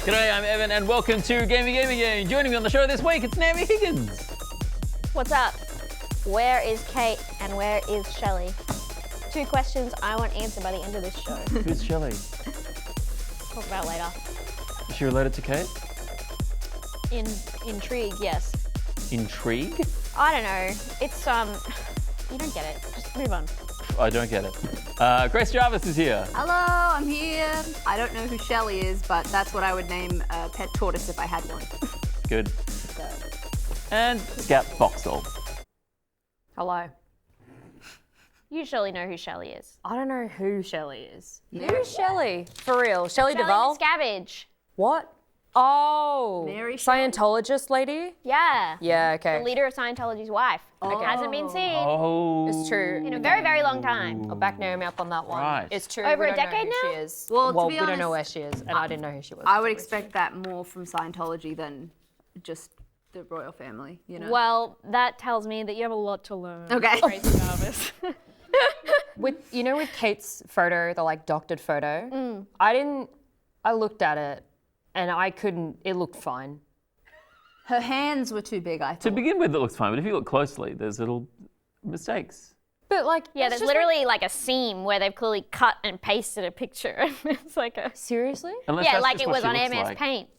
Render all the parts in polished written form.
G'day, I'm Evan, and welcome to Gamey Gamey Game. Joining me on the show this week, it's Naomi Higgins. What's up? Where is Kate and where is Shelley? 2 questions I want answered by the end of this show. Who's Shelley? Talk about it later. Is she related to Kate? Intrigue, yes. Intrigue? I don't know. It's you don't get it. Just move on. I don't get it. Grace Jarvis is here. Hello, I'm here. I don't know who Shelley is, but that's what I would name a pet tortoise if I had one. Good. And Scout Boxall. Hello. You surely know who Shelley is. I don't know who Shelley is. Yeah. Who's Shelley? For real? Shelley Shelley Duvall? the Scabbage. What? Oh. Mary Shelley? Scientologist lady? Yeah. Yeah, okay. The leader of Scientology's wife. Okay. Hasn't been seen Oh. It's true. in a very, very long time. I'll back Naomi up on that one. Right. It's true. Over we a don't know decade who now? She is. Well, to be we don't know honest, where she is, and I didn't know who she was. I would expect that more from Scientology than just the royal family, you know? Well, that tells me that you have a lot to learn. Okay. Grace Jarvis. With Kate's photo, the like doctored photo, I looked at it and I couldn't, it looked fine. Her hands were too big, I To thought. begin with, it looks fine, but if you look closely, there's little mistakes. But like, Yeah, it's there's just literally like a seam where they've clearly cut and pasted a picture. It's like a seriously? Unless yeah, that's like just it what was she on looks MS like. Paint.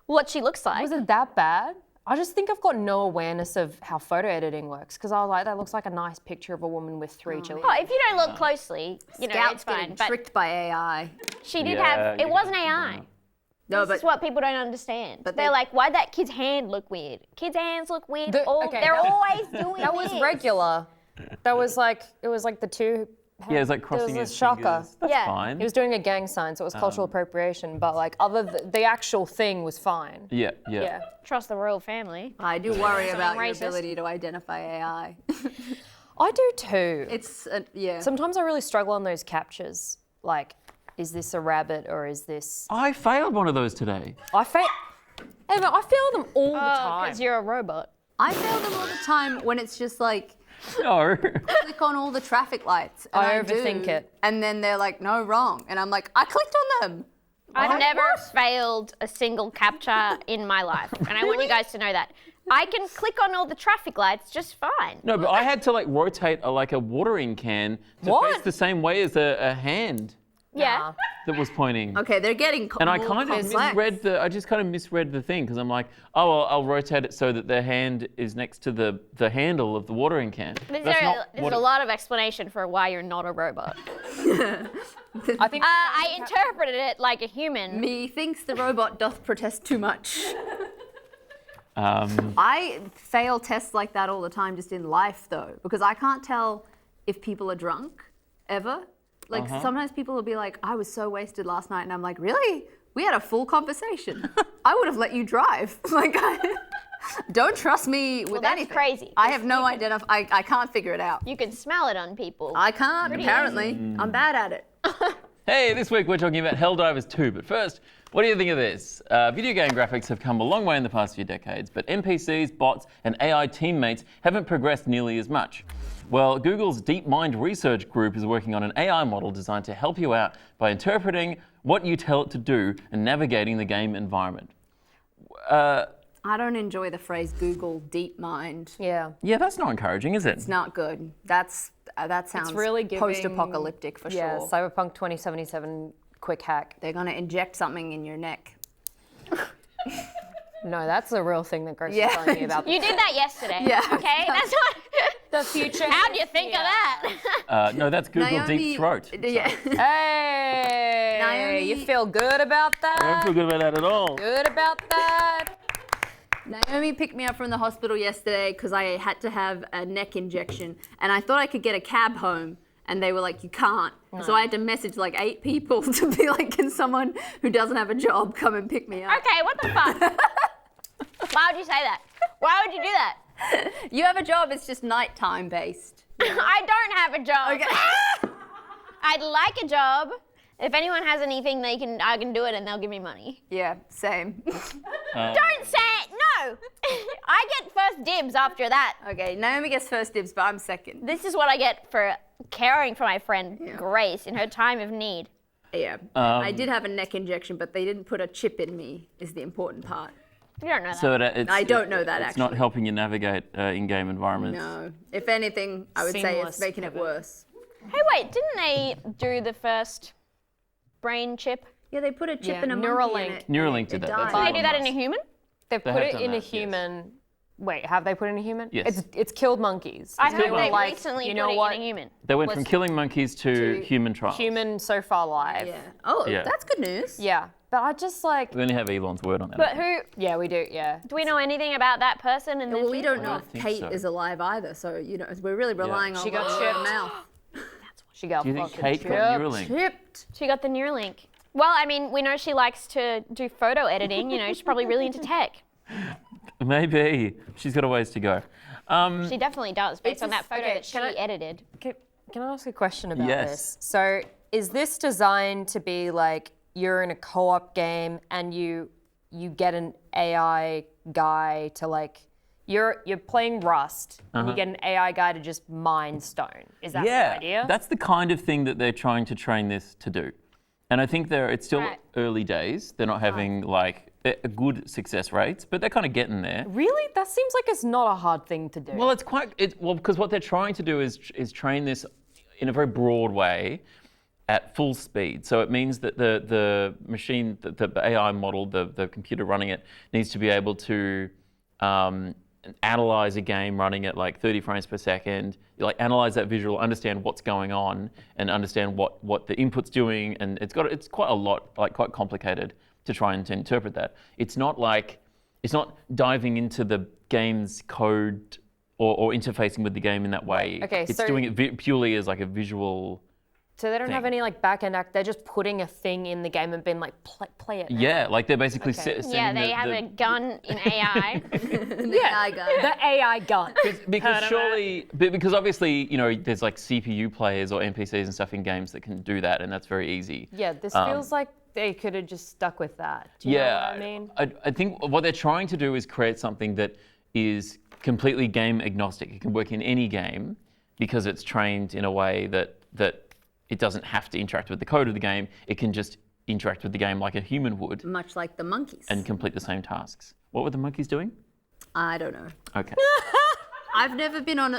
What she looks like. Was it that bad? I just think I've got no awareness of how photo editing works because I was like, that looks like a nice picture of a woman with 3 children. Oh, if you don't look closely, you know, Scout's it's fine. getting But tricked by AI. she did Yeah, have, you it wasn't can- AI. No, This is what people don't understand. But They're they- like, why'd that kid's hand look weird? Kids' hands look weird. The- all, okay, they're that- always doing That was this. regular. That was like, it was like the two. Yeah, it's like crossing There was his a shocker. fingers. That's Yeah. fine. He was doing a gang sign, so it was cultural appropriation. But like, the actual thing was fine. Yeah. Yeah. Trust the royal family. I do worry about your racist. ability to identify AI. I do too. It's, yeah. Sometimes I really struggle on those captures. Like, is this a rabbit or is this? I failed one of those today. I fail them all the time. Because you're a robot. I fail them all the time when it's just like, No. click on all the traffic lights. And I do, overthink it. And then they're like, no, wrong. And I'm like, I clicked on them. I've never failed a single captcha in my life. And I want you guys to know that. I can click on all the traffic lights just fine. No, but I had to like rotate a watering can to What? face the same way as a hand Yeah. that was pointing. Okay, they're getting And I more kind of complex. I just kind of misread the thing because I'm like, oh, well, I'll rotate it so that the hand is next to the handle of the watering can. There's That's not a what lot of explanation for why you're not a robot. I think I interpreted it like a human. Methinks the robot doth protest too much. Um, I fail tests like that all the time just in life though, because I can't tell if people are drunk ever. Like sometimes people will be like, I was so wasted last night, and I'm like, really? We had a full conversation. I would have let you drive. Like, don't trust me with that's anything. crazy. I have no I can't figure it out. You can smell it on people. I can't, apparently. I'm bad at it. Hey, this week we're talking about Helldivers 2, but first, what do you think of this? Video game graphics have come a long way in the past few decades, but NPCs, bots, and AI teammates haven't progressed nearly as much. Well, Google's DeepMind research group is working on an AI model designed to help you out by interpreting what you tell it to do and navigating the game environment. I don't enjoy the phrase Google DeepMind. yeah. Yeah, that's not encouraging, is it? It's not good. that sounds really giving- post-apocalyptic for Yeah, sure. Cyberpunk 2077 quick hack. They're gonna inject something in your neck. No, that's the real thing that Grace Yeah. was telling me about. You did that yesterday. Yeah. Okay? That's not. The future. How'd you think of that? No, that's Google Naomi- Deep Throat. Yeah. Hey, Naomi- you feel good about I don't that? feel good about that at all. Good about that? Naomi picked me up from the hospital yesterday because I had to have a neck injection, and I thought I could get a cab home, and they were like, you can't. So I had to message like 8 people to be like, can someone who doesn't have a job come and pick me up? Okay, what the fuck? Why would you say that? Why would you do that? You have a job, it's just nighttime based. I don't have a job. Okay. I'd like a job. If anyone has anything, I can do it and they'll give me money. Yeah, same. Don't say it. No. I get first dibs after that. Okay, Naomi gets first dibs, but I'm second. This is what I get for caring for my friend Grace in her time of need. Yeah, I did have a neck injection, but they didn't put a chip in me, is the important part. You don't know that. So I don't know that, It's not actually. helping you navigate in-game environments. No. If anything, I would say it's Seamless making it pivot. worse. Hey, wait, didn't they do the first brain chip? Yeah, they put a chip Yeah, in a Neuralink. monkey and it Neuralink did that. That's Did Elon they do that in a Musk. human? They've They put have it done in a that, yes. human. Wait, have they put it in a human? Yes. It's killed monkeys. I killed heard they monkeys. recently You put know it what? in a human. They went from Let's- killing monkeys to human trials. Human so far live. Yeah. Oh, Yeah. that's good news. Yeah. But I just like. We only have Elon's word on that. But who, Yeah, we do. Yeah. do we know anything about that person? And Well, we don't know I if don't think Kate so. is alive either, so we're really relying on She got word of chipped. mouth. She got Do you think fucking Kate got chipped. Neuralink? Chipped. She got the Neuralink. Well, I mean, we know she likes to do photo editing. She's probably really into tech. Maybe. She's got a ways to go. She definitely does, based It's on that just- photo okay, that she can I- edited. Can I ask a question about Yes. this? So, is this designed to be like you're in a co-op game and you get an AI guy to like you're playing Rust and you get an AI guy to just mine stone? Is that the idea? That's the kind of thing that they're trying to train this to do. And I think it's still Right. early days. They're not having like a good success rates, but they're kind of getting there. Really? That seems like it's not a hard thing to do. Well, because what they're trying to do is train this in a very broad way at full speed. So it means that the machine, the AI model, the computer running it, needs to be able to analyze a game running at like 30 frames per second, like analyze that visual, understand what's going on, and understand what the input's doing. And it's quite a lot, like quite complicated to try and to interpret that. It's not diving into the game's code or interfacing with the game in that way. Okay, it's so- doing it purely as like a visual. so they don't have thing. any like back end act. They're just putting a thing in the game and being like, play it. now." Yeah, like they're basically Okay. Yeah, they have a gun in AI. AI guy. The AI gun. because because obviously there's like CPU players or NPCs and stuff in games that can do that, and that's very easy. Yeah, this feels like they could have just stuck with that. Do you know what I mean? I think what they're trying to do is create something that is completely game agnostic. It can work in any game because it's trained in a way that it doesn't have to interact with the code of the game. It can just interact with the game like a human would Much like the monkeys. and complete the same tasks. What were the monkeys doing? I don't know. Okay. I've never been on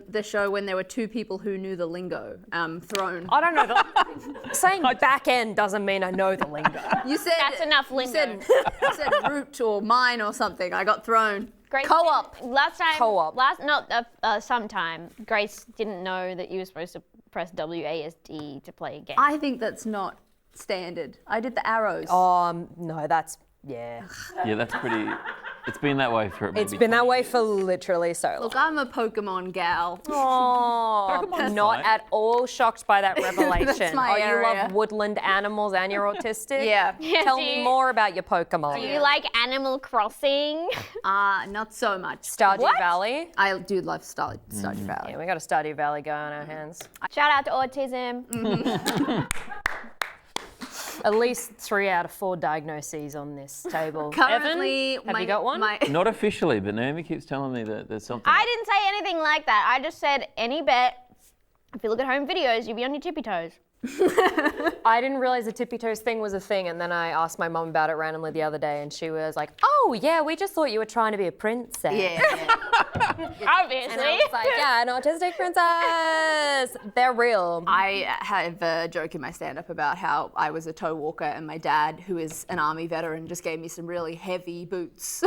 the show when there were two people who knew the lingo thrown. I don't know. Saying back end doesn't mean I know the lingo. You said That's enough lingo. You said root or mine or something. I got thrown. Grace Co-op. Last time, Co-op. sometime, Grace didn't know that you were supposed to press WASD to play a game. I think that's not standard. I did the arrows. No, that's yeah. Yeah, that's pretty. It's been that way for maybe It's been that way for literally so long. Look, I'm a Pokemon gal. Oh, Pokemon's not fine. at all shocked by that revelation. my Oh, you area. love woodland animals and you're autistic? Yeah. Tell Do me you- more about your Pokemon. Do you like Animal Crossing? Not so much. Stardew What? Valley? I do love Stardew Valley. Yeah, we got a Stardew Valley guy on our hands. Shout out to autism. At least 3 out of 4 diagnoses on this table. Currently, Evan, have you got one? Not officially, but Naomi keeps telling me that there's something. I didn't say anything like that. I just said any bet. If you look at home videos, you'll be on your tippy toes. I didn't realize the tippy toes thing was a thing, and then I asked my mum about it randomly the other day, and she was like, "Oh yeah, we just thought you were trying to be a princess." Yeah. Obviously. And I was like, "Yeah, an autistic princess. They're real." I have a joke in my stand-up about how I was a toe walker and my dad, who is an army veteran, just gave me some really heavy boots.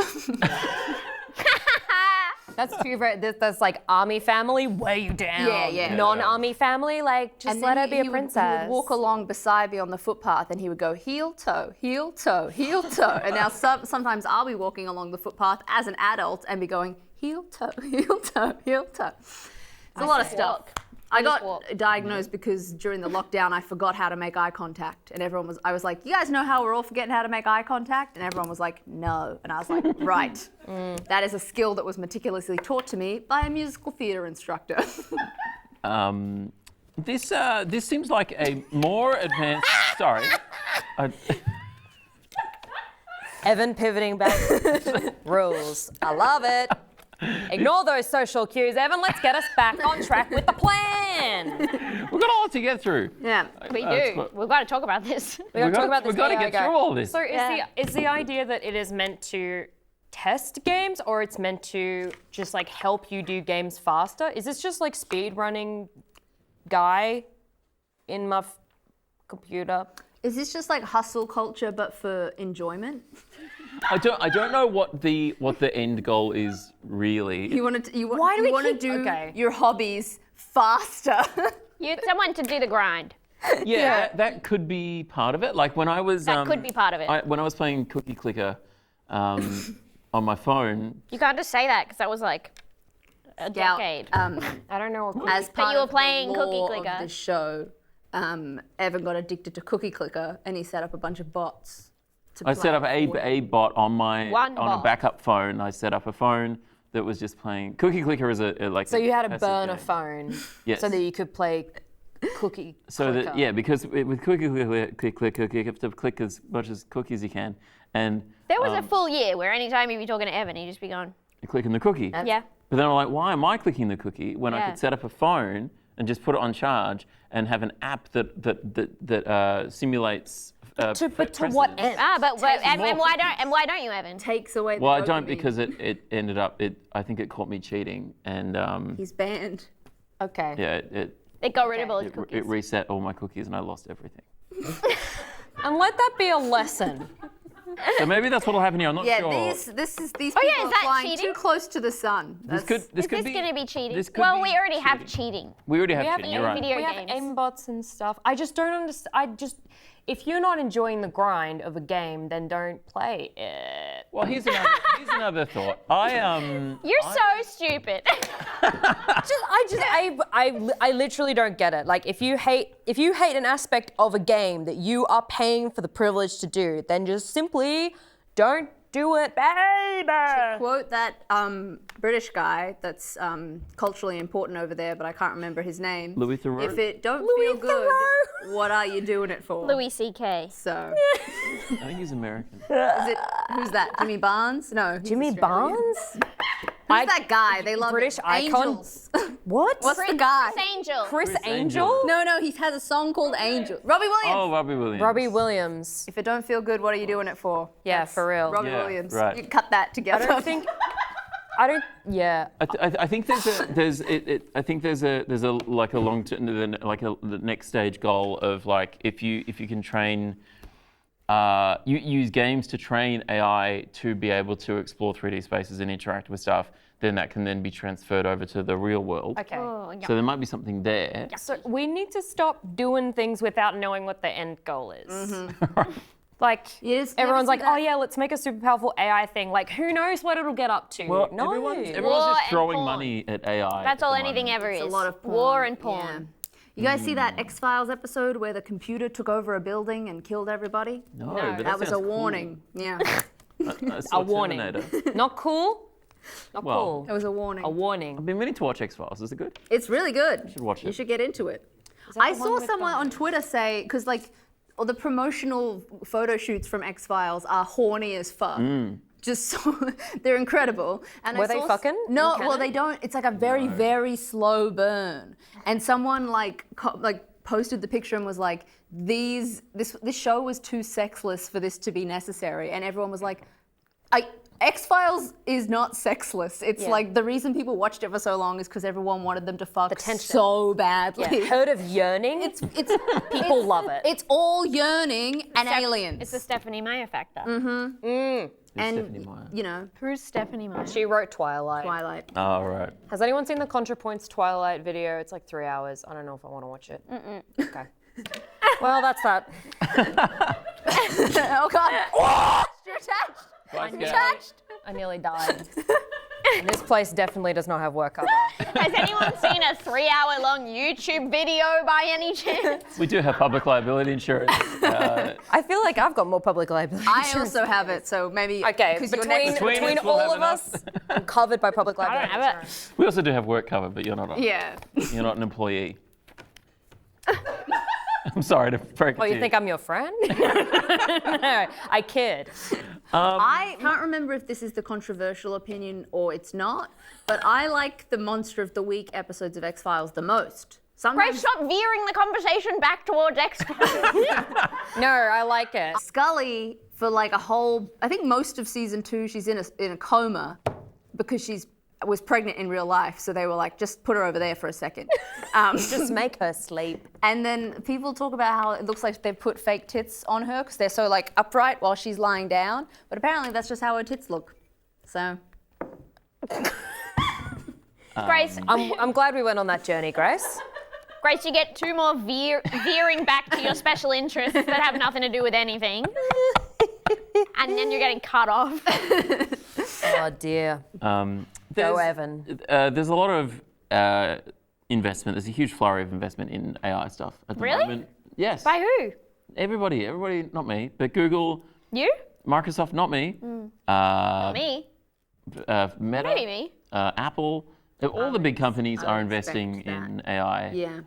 That's too very. That's like army family, weigh you down. Yeah, yeah. Non-army family, like just let her be a he princess. would walk along beside me on the footpath and he would go heel toe, heel toe, heel toe. And now sometimes I'll be walking along the footpath as an adult and be going heel toe, heel toe, heel toe. It's a lot of stuff. I got diagnosed because during the lockdown I forgot how to make eye contact, and I was like, "You guys know how we're all forgetting how to make eye contact?" And everyone was like, "No," and I was like, "Right, that is a skill that was meticulously taught to me by a musical theatre instructor." This seems like a more advanced. Sorry. Evan pivoting back. Rules. I love it. Ignore those social cues, Evan. Let's get us back on track with the plan. man. We've got a lot to get through. Yeah. We That's do. what- We've got to talk about this. We gotta talk about this. We've got to AI get guy. through all this. So Yeah. is the idea that it is meant to test games, or it's meant to just like help you do games faster? Is this just like speed running guy in my computer? Is this just like hustle culture but for enjoyment? I don't know what the end goal is really. You want to Why do we want to keep- do okay. your hobbies faster. You someone to do the grind. Yeah, that could be part of it. Like when I was That could be part of it. when I was playing Cookie Clicker on my phone. You can't just say that because that was like a Scout, decade. I don't know. as But part you were of playing the Cookie lore Clicker. of the show, Evan got addicted to Cookie Clicker and he set up a bunch of bots. To I set up play for a bot on my One on a bot. backup phone. I set up a phone that was just playing Cookie Clicker as a like. So you had to passive burn a game. phone Yes. so that you could play Cookie So Clicker. that because with Cookie Clicker, you have to click as much as cookies you can, and There was a full year where anytime you'd be talking to Evan, he'd just be going, you're clicking the cookie. yeah. But then I'm like, why am I clicking the cookie when I Yeah. could set up a phone and just put it on charge and have an app that simulates. But to precedence? what end? But and why don't you, Evan? takes away the Well, I don't dopamine. because it ended up. I think it caught me cheating, and He's banned. Okay. yeah, They got rid of all his cookies. it reset all my cookies and I lost everything. And let that be a lesson. So maybe that's what'll happen here. I'm not Yeah, sure. these Oh, people yeah, is are that flying cheating? too close to the sun. This That's- could Is this be going to be cheating? this could Well, be we already have cheating. cheating. We already have We have, cheating. You're right. video we have games. aimbots and stuff. I just don't understand. If you're not enjoying the grind of a game, then don't play it. Well, here's another thought. You're so stupid. I literally don't get it. Like if you hate an aspect of a game that you are paying for the privilege to do, then just simply don't do it, baby. Quote that British guy that's culturally important over there, but I can't remember his name. Louis Theroux? If it don't Louis feel good, Theroux. what are you doing it for? Louis C.K. So, I think he's American. who's that? Jimmy Barnes? No. he's Jimmy Australian. Barnes? Who's that guy? They love British it. icon? Angels. What? What's the guy? Chris Angel. Chris Chris Angel? Angel. No, he has a song called Angel. Robbie Williams. Oh, Robbie Williams. Robbie Williams. If it don't feel good, what are you doing it for? Yeah, That's for real. Robbie Yeah, Williams. right. You can cut that I together. don't think. I don't. Yeah. I think I think there's a like a long term like the next stage goal of like if you can train you use games to train AI to be able to explore 3D spaces and interact with stuff, then that can then be transferred over to the real world. Okay. Oh, yeah. So there might be something there. So we need to stop doing things without knowing what the end goal is. Mm-hmm. Like You just everyone's never like, see oh that. yeah, let's make a super powerful AI thing. Like who knows what it'll get up to? Well, no. everyone's War just and throwing porn. money at AI. That's at all the anything moment. ever is. It's a lot of porn. War and Yeah. porn. You guys see that X-Files episode where the computer took over a building and killed everybody? No, No. but That was a sounds cool. warning. Yeah. I saw A warning. Terminator. Not cool. Not Well, cool. It was a warning. A warning. I've been meaning to watch X-Files. Is it good? It's really good. You should watch You it. should get into it. that I the one saw with, someone on Twitter say, because like all the promotional photo shoots from X-Files are horny as fuck. Just so, they're incredible. And Were I they saw fucking No, in well canon? they don't. It's like a very, very slow burn. And someone like posted the picture and was like, this show was too sexless for this to be necessary. And everyone was like, X-Files is not sexless. It's Yeah. like the reason people watched it for so long is because everyone wanted them to fuck tension. so badly. Yeah. Heard of yearning? It's People love it. It's all yearning and aliens. It's the Stephanie Meyer factor. and Stephanie Meyer. you know, Who's Stephanie Meyer? She wrote Twilight. Twilight. Oh, right. Has anyone seen the ContraPoints Twilight video? It's like 3 hours. I don't know if I want to watch it. Okay. Well, that's that. Oh God! You're attached. Bye, Scout. Attached. I nearly died. And this place definitely does not have work cover. Has anyone seen a 3-hour-long YouTube video by any chance? We do have public liability insurance. I feel like I've got more public liability. I insurance. also have it, so maybe Okay, 'cause you're between, next- Between us, we'll all have of enough. us, I'm covered by public I liability don't have it. insurance. We also do have work cover, but you're not. Yeah. You're not an employee. I'm sorry to break it Oh, to you think I'm your friend? No, I kid. I can't remember if this is the controversial opinion or it's not, but I like the Monster of the Week episodes of X-Files the most. Grace, stop veering the conversation back towards X-Files. No, I like it. Scully, for like a whole, I think most of season 2, she's in a coma because was pregnant in real life. So they were like, just put her over there for a second. Just make her sleep. And then people talk about how it looks like they've put fake tits on her because they're so like upright while she's lying down. But apparently that's just how her tits look. So. Grace, I'm glad we went on that journey, Grace. Grace, you get 2 more veering back to your special interests that have nothing to do with anything. And then you're getting cut off. Oh dear. Go Evan. There's a lot of investment. There's a huge flurry of investment in AI stuff at the Really? moment. Yes. By who? Everybody, not me, but Google, You? Microsoft, not me. Me? Meta, Maybe me. Apple. All the big companies are would investing expect in AI Yeah.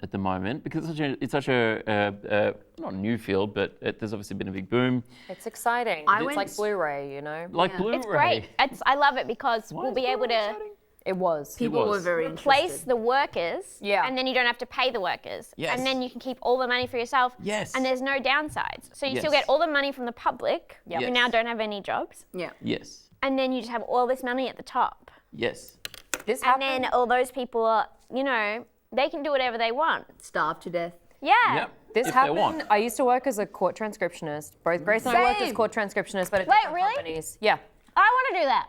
at the moment because it's such a not a new field, but there's obviously been a big boom. It's exciting. I It's went- like Blu-ray, you know? Like Blu-ray. It's great. I love it because we'll be able to It was. People was. were very replace interested. the workers, Yeah. and then you don't have to pay the workers. Yes. And then you can keep all the money for yourself. Yes. And there's no downsides. So you still Yes. get all the money from the public, Yep. who Yes. now don't have any jobs. Yeah. Yes. And then you just have all this money at the top. Yes. This And happened. then all those people are, they can do whatever they want. Starved to death. Yeah. Yep. This if they want. happened. I used to work as a court transcriptionist. Both Grace and I worked as Same. court transcriptionists, but at Wait, different really? companies. Yeah. I want to do that.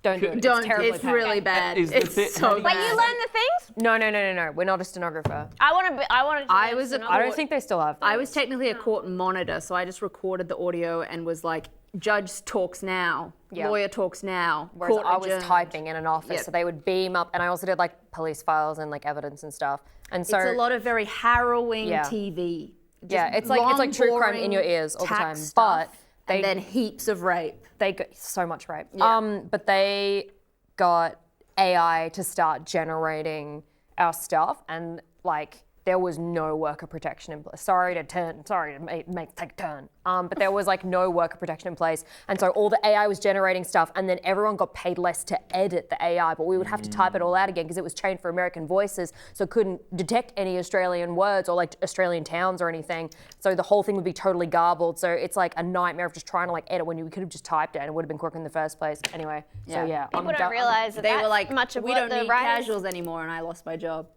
Don't do it. Don't. It's terribly It's paid. really bad. Is the It's thi- how so do you- Wait, bad. you learn the things? No. We're not a stenographer. I want to. I was a I don't think they still have. I was technically a court monitor, so I just recorded the audio and was like, judge talks now, Yeah. lawyer talks now, Whereas court I was adjourned. typing in an office, Yep. so they would beam up, and I also did like police files and like evidence and stuff. And so It's a lot of very harrowing Yeah. TV. yeah, Just it's like long, true crime boring in your ears all the tax time. stuff, But they and then heaps of rape. they got so much rape. Yeah. But they got AI to start generating our stuff, and like there was no worker protection in place. Sorry to take a turn. But there was like no worker protection in place, and so all the AI was generating stuff, and then everyone got paid less to edit the AI, but we would have to type it all out again because it was trained for American voices, so it couldn't detect any Australian words or like Australian towns or anything. So the whole thing would be totally garbled. So it's like a nightmare of just trying to like edit when you could have just typed it and it would have been quicker in the first place. Anyway, so yeah, People don't realize that They that's were like, much of we what don't the need writers. casuals anymore, and I lost my job.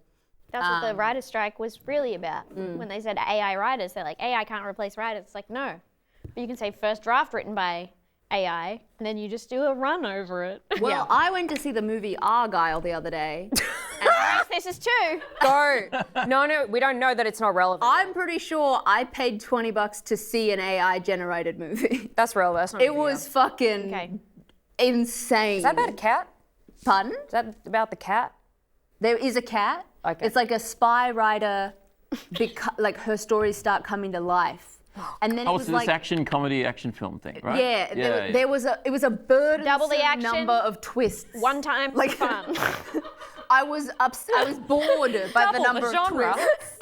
That's what the writer's strike was really about. When they said AI writers, they're like, AI can't replace writers. It's like, no. But you can say first draft written by AI, and then you just do a run over it. Well, I went to see the movie Argyle the other day. Grace, this is two. Go. No, we don't know that it's not relevant. I'm pretty sure I paid $20 to see an AI-generated movie. That's relevant. That's not a It big deal. was fucking Okay. insane. Is that about a cat? Pardon? Is that about the cat? There is a cat. Okay. It's like a spy writer, like her stories start coming to life. And then it Oh, was so like, this action film thing, right? yeah, there was it was a burdensome Double the action. number of twists. One time Like- for fun. I was bored by the Double number the of genre. twists.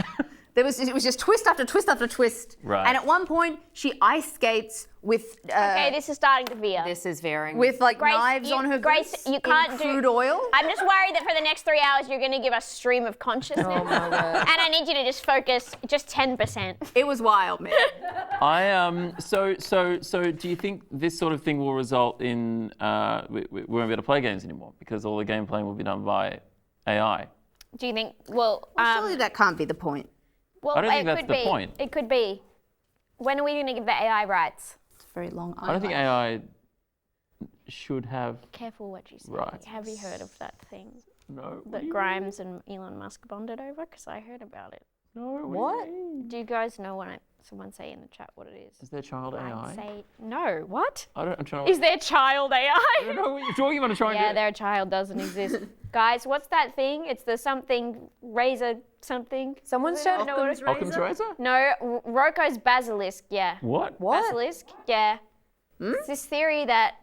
It was just twist after twist after twist. Right. And at one point, she ice skates with Okay, this is starting to veer. This is varying. with like Grace, knives on her Grace, boots you in can't do crude oil. I'm just worried that for the next 3 hours you're going to give us stream of consciousness. Oh my God. And I need you to just focus just 10%. It was wild, man. So do you think this sort of thing will result in we won't be able to play games anymore because all the game playing will be done by AI? Do you think, well, Surely that can't be the point. well I don't think it that's could the be. point. It could be. When are we going to give the AI rights? It's a very long. I don't think AI should have. Careful what you say. Right. Have you heard of that thing No. that Grimes and Elon Musk bonded over? Because I heard about it. No. What? Do you mean? Do you guys know what someone say in the chat what it is? Is there child I'd AI? say no. What? I'm trying to. Is there child AI? I don't know what you're talking about. I'm trying Yeah, to. their child doesn't exist. Guys, what's that thing? It's the something razor something. Someone said know what it is? Occam's razor? No, Rocco's basilisk. Yeah. What? What? Basilisk. Yeah. It's this theory that,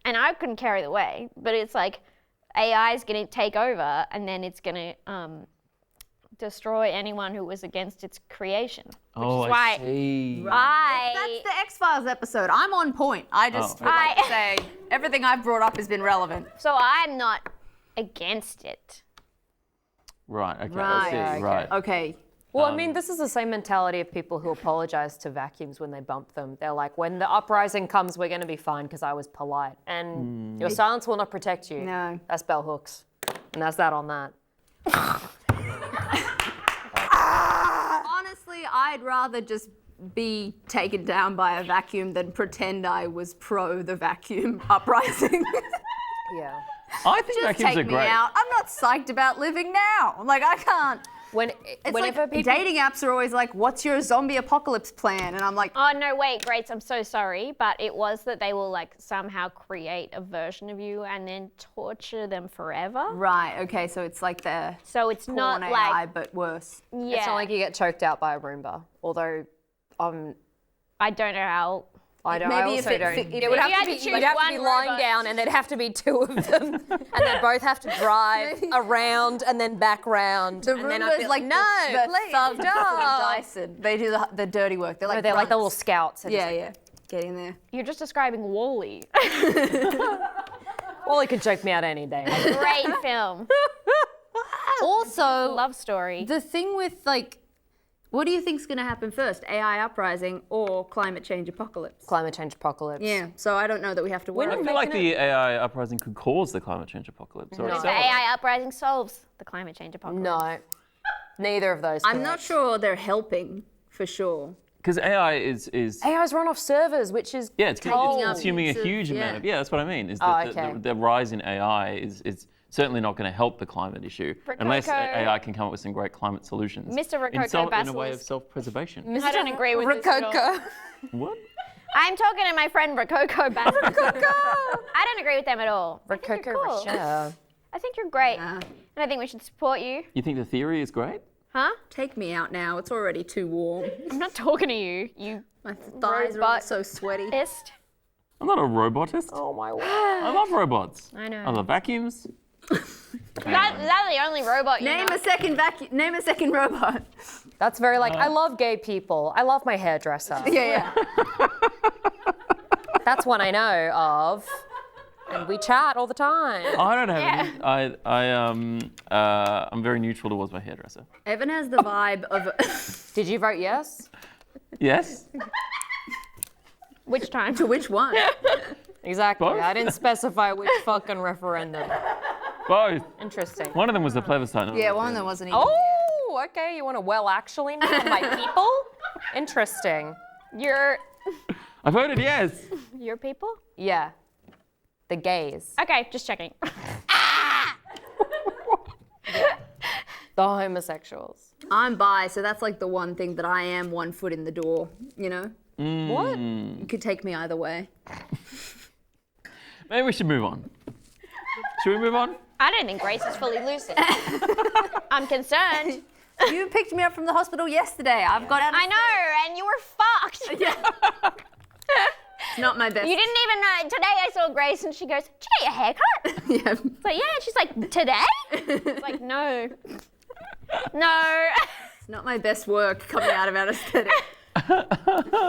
and I couldn't carry the way, but it's like AI is going to take over, and then it's going to destroy anyone who was against its creation. Which Oh, is why I see. That's the X-Files episode. I'm on point. I just Oh, would like to okay. say everything I've brought up has been relevant. So I'm not against it. Right. Okay. Right. I see. Yeah, Right. Okay. Well, I mean, this is the same mentality of people who apologize to vacuums when they bump them. They're like, when the uprising comes, we're going to be fine because I was polite. And your silence will not protect you. No. That's bell hooks. And that's that on that. Honestly, I'd rather just be taken down by a vacuum than pretend I was pro the vacuum uprising. Yeah. I think Just vacuums take are me great. out. I'm not psyched about living now. Like, I can't. It's Whenever like people... dating apps are always like, what's your zombie apocalypse plan? And I'm like, Oh no, wait, Grace, I'm so sorry, but it was that they will like somehow create a version of you and then torture them forever. right, okay, so it's like the So it's porn not AI, like but worse. yeah. It's not like you get choked out by a Roomba. Although, I don't know how. I don't. Maybe I if also it don't. fit- if It would you have had to to be. choose You'd have to be one lying robot. down, and there'd have to be two of them, and they'd both have to drive around and then back round. The and then I'd be Roomba's like no, the please, thugs of no. Dyson. They do the dirty work. They're like, They're like the little grunts. scouts. They're just Yeah, like, yeah. Get in there. You're just describing Wall-E. Well, it could choke me out any day. Great film. Also, Love story. the thing with like, what do you think's going to happen first? AI uprising or climate change apocalypse? Climate change apocalypse. Yeah, so I don't know that we have to worry. I feel like the AI uprising could cause the climate change apocalypse. Or No. itself. The AI uprising solves the climate change apocalypse. No, neither of those. I'm not sure they're helping for sure. Because AI is AI's run off servers, which is it's Taking up consuming a use of- huge amount of that's what I mean. Is Oh, that okay. the rise in AI is certainly not going to help the climate issue unless Rococo. AI can come up with some great climate solutions. Mr. Rococo in a way of Basilisk. self-preservation. I don't agree with this at all. Rococo. What? I'm talking to my friend Rococo Basilisk. I don't agree with them at all. I think Rococo you're cool. Rochelle. I think you're great. Yeah. And I think we should support you. You think the theory is great? Huh? Take me out now. It's already too warm. I'm not talking to you, you My thighs are all Robot. so sweaty. ist. I'm not a robotist. Oh my word. I love robots. I know. I love vacuums. That's the only robot you Name know. a second vacuum. Name a second robot. That's very like, I love gay people. I love my hairdresser. Yeah, yeah. That's one I know of. And we chat all the time. I don't have any. I'm very neutral towards my hairdresser. Evan has the vibe of. Did you vote yes? Yes. Which time? To which one? Exactly. Both? I didn't specify which fucking referendum. Both. Interesting. One of them was a plebiscite. Yeah, one that wasn't even. Oh, okay. You want to well actually me on my people? Interesting. Your voted yes. people? Yeah. The gays. Okay, just checking. The homosexuals. I'm bi, so that's like the one thing that I am 1 foot in the door, you know? What? You could take me either way. Maybe we should move on. Should we move on? I don't think Grace is fully lucid. I'm concerned. You picked me up from the hospital yesterday. I've got out of I know, and you were fucked. It's not my best. You didn't even know. Today I saw Grace and she goes, "Did you get your hair cut?" Yeah. It's like, yeah. And she's like, "Today?" It's like, no. No. It's not my best work coming out of anesthetic.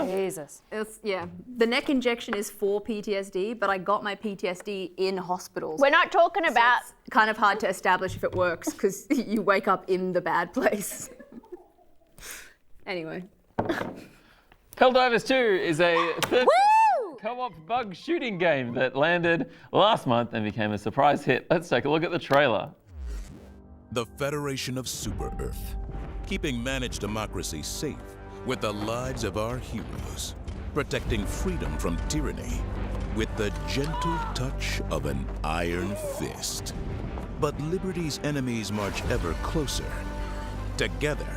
Jesus. Yeah. The neck injection is for PTSD, but I got my PTSD in hospitals. We're not talking So about. it's kind of hard to establish if it works because you wake up in the bad place. Anyway. Helldivers 2 is a co-op bug shooting game that landed last month and became a surprise hit. Let's take a look at the trailer. The Federation of Super Earth, keeping managed democracy safe with the lives of our heroes, protecting freedom from tyranny with the gentle touch of an iron fist. But liberty's enemies march ever closer. Together,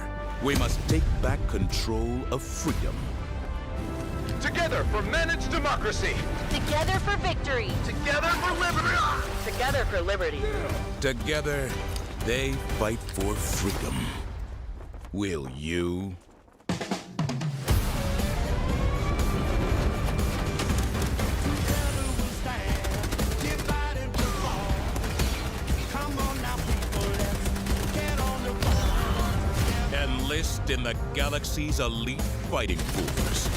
we must take back control of freedom. Together for managed democracy. Together for victory. Together for liberty. Together for liberty. Together, they fight for freedom. Will you? Enlist in the galaxy's elite fighting force.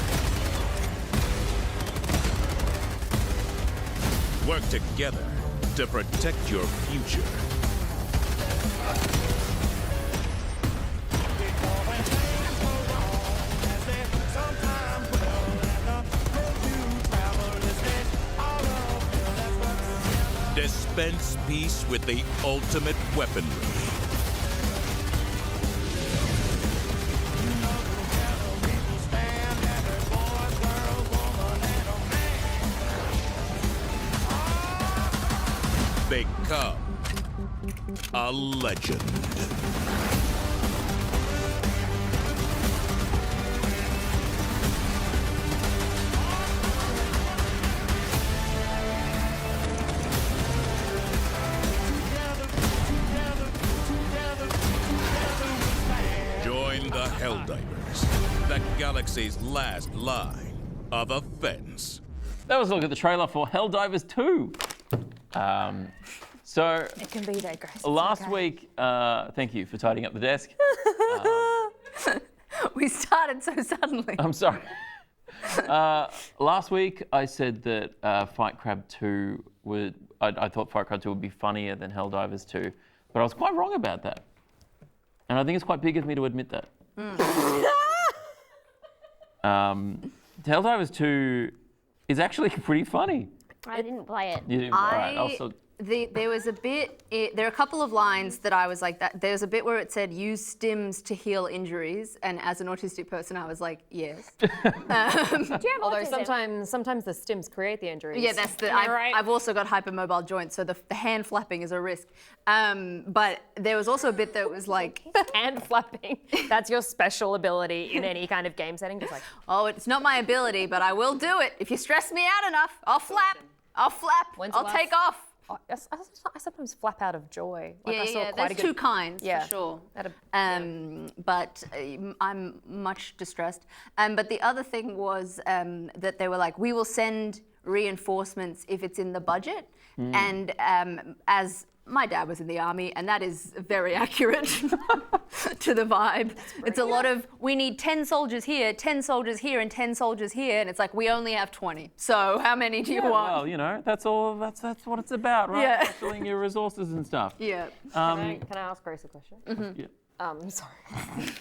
Work together to protect your future. Dispense peace with the ultimate weaponry. Become a legend. Join the Helldivers, the galaxy's last line of offense. That was a look at the trailer for Helldivers 2. So It can be digressed. last week, thank you for tidying up the desk. We started so suddenly. I'm sorry. Last week I said that Fight Crab 2 I thought Fight Crab 2 would be funnier than Helldivers 2, but I was quite wrong about that. And I think it's quite big of me to admit that. Helldivers 2 is actually pretty funny. I didn't play it. You didn't, right, I'll still- There was a bit, there are a couple of lines that I was like, there's a bit where it said, use stims to heal injuries. And as an autistic person, I was like, yes. Do you have Although autism? sometimes the stims create the injuries. Yeah, that's the, Am I right? I've also got hypermobile joints, so the hand flapping is a risk. But there was also a bit that was like, Hand flapping. That's your special ability in any kind of game setting. Just like, oh, it's not my ability, but I will do it. If you stress me out enough, I'll flap. I'll flap. When's the I'll last- take off. I sometimes flap out of joy. Like I saw Yeah, quite there's a good, two kinds, Yeah. for sure. At a- But I'm much distressed. But the other thing was that they were like, we will send reinforcements if it's in the budget. And as my dad was in the army, and that is very accurate to the vibe. It's a lot of, we need 10 soldiers here, 10 soldiers here, and 10 soldiers here. And it's like, we only have 20. So how many do you want? Well, you know, that's what it's about, right? Yeah. Marshalling your resources and stuff. Yeah. Can I ask Grace a question? Yeah. Sorry.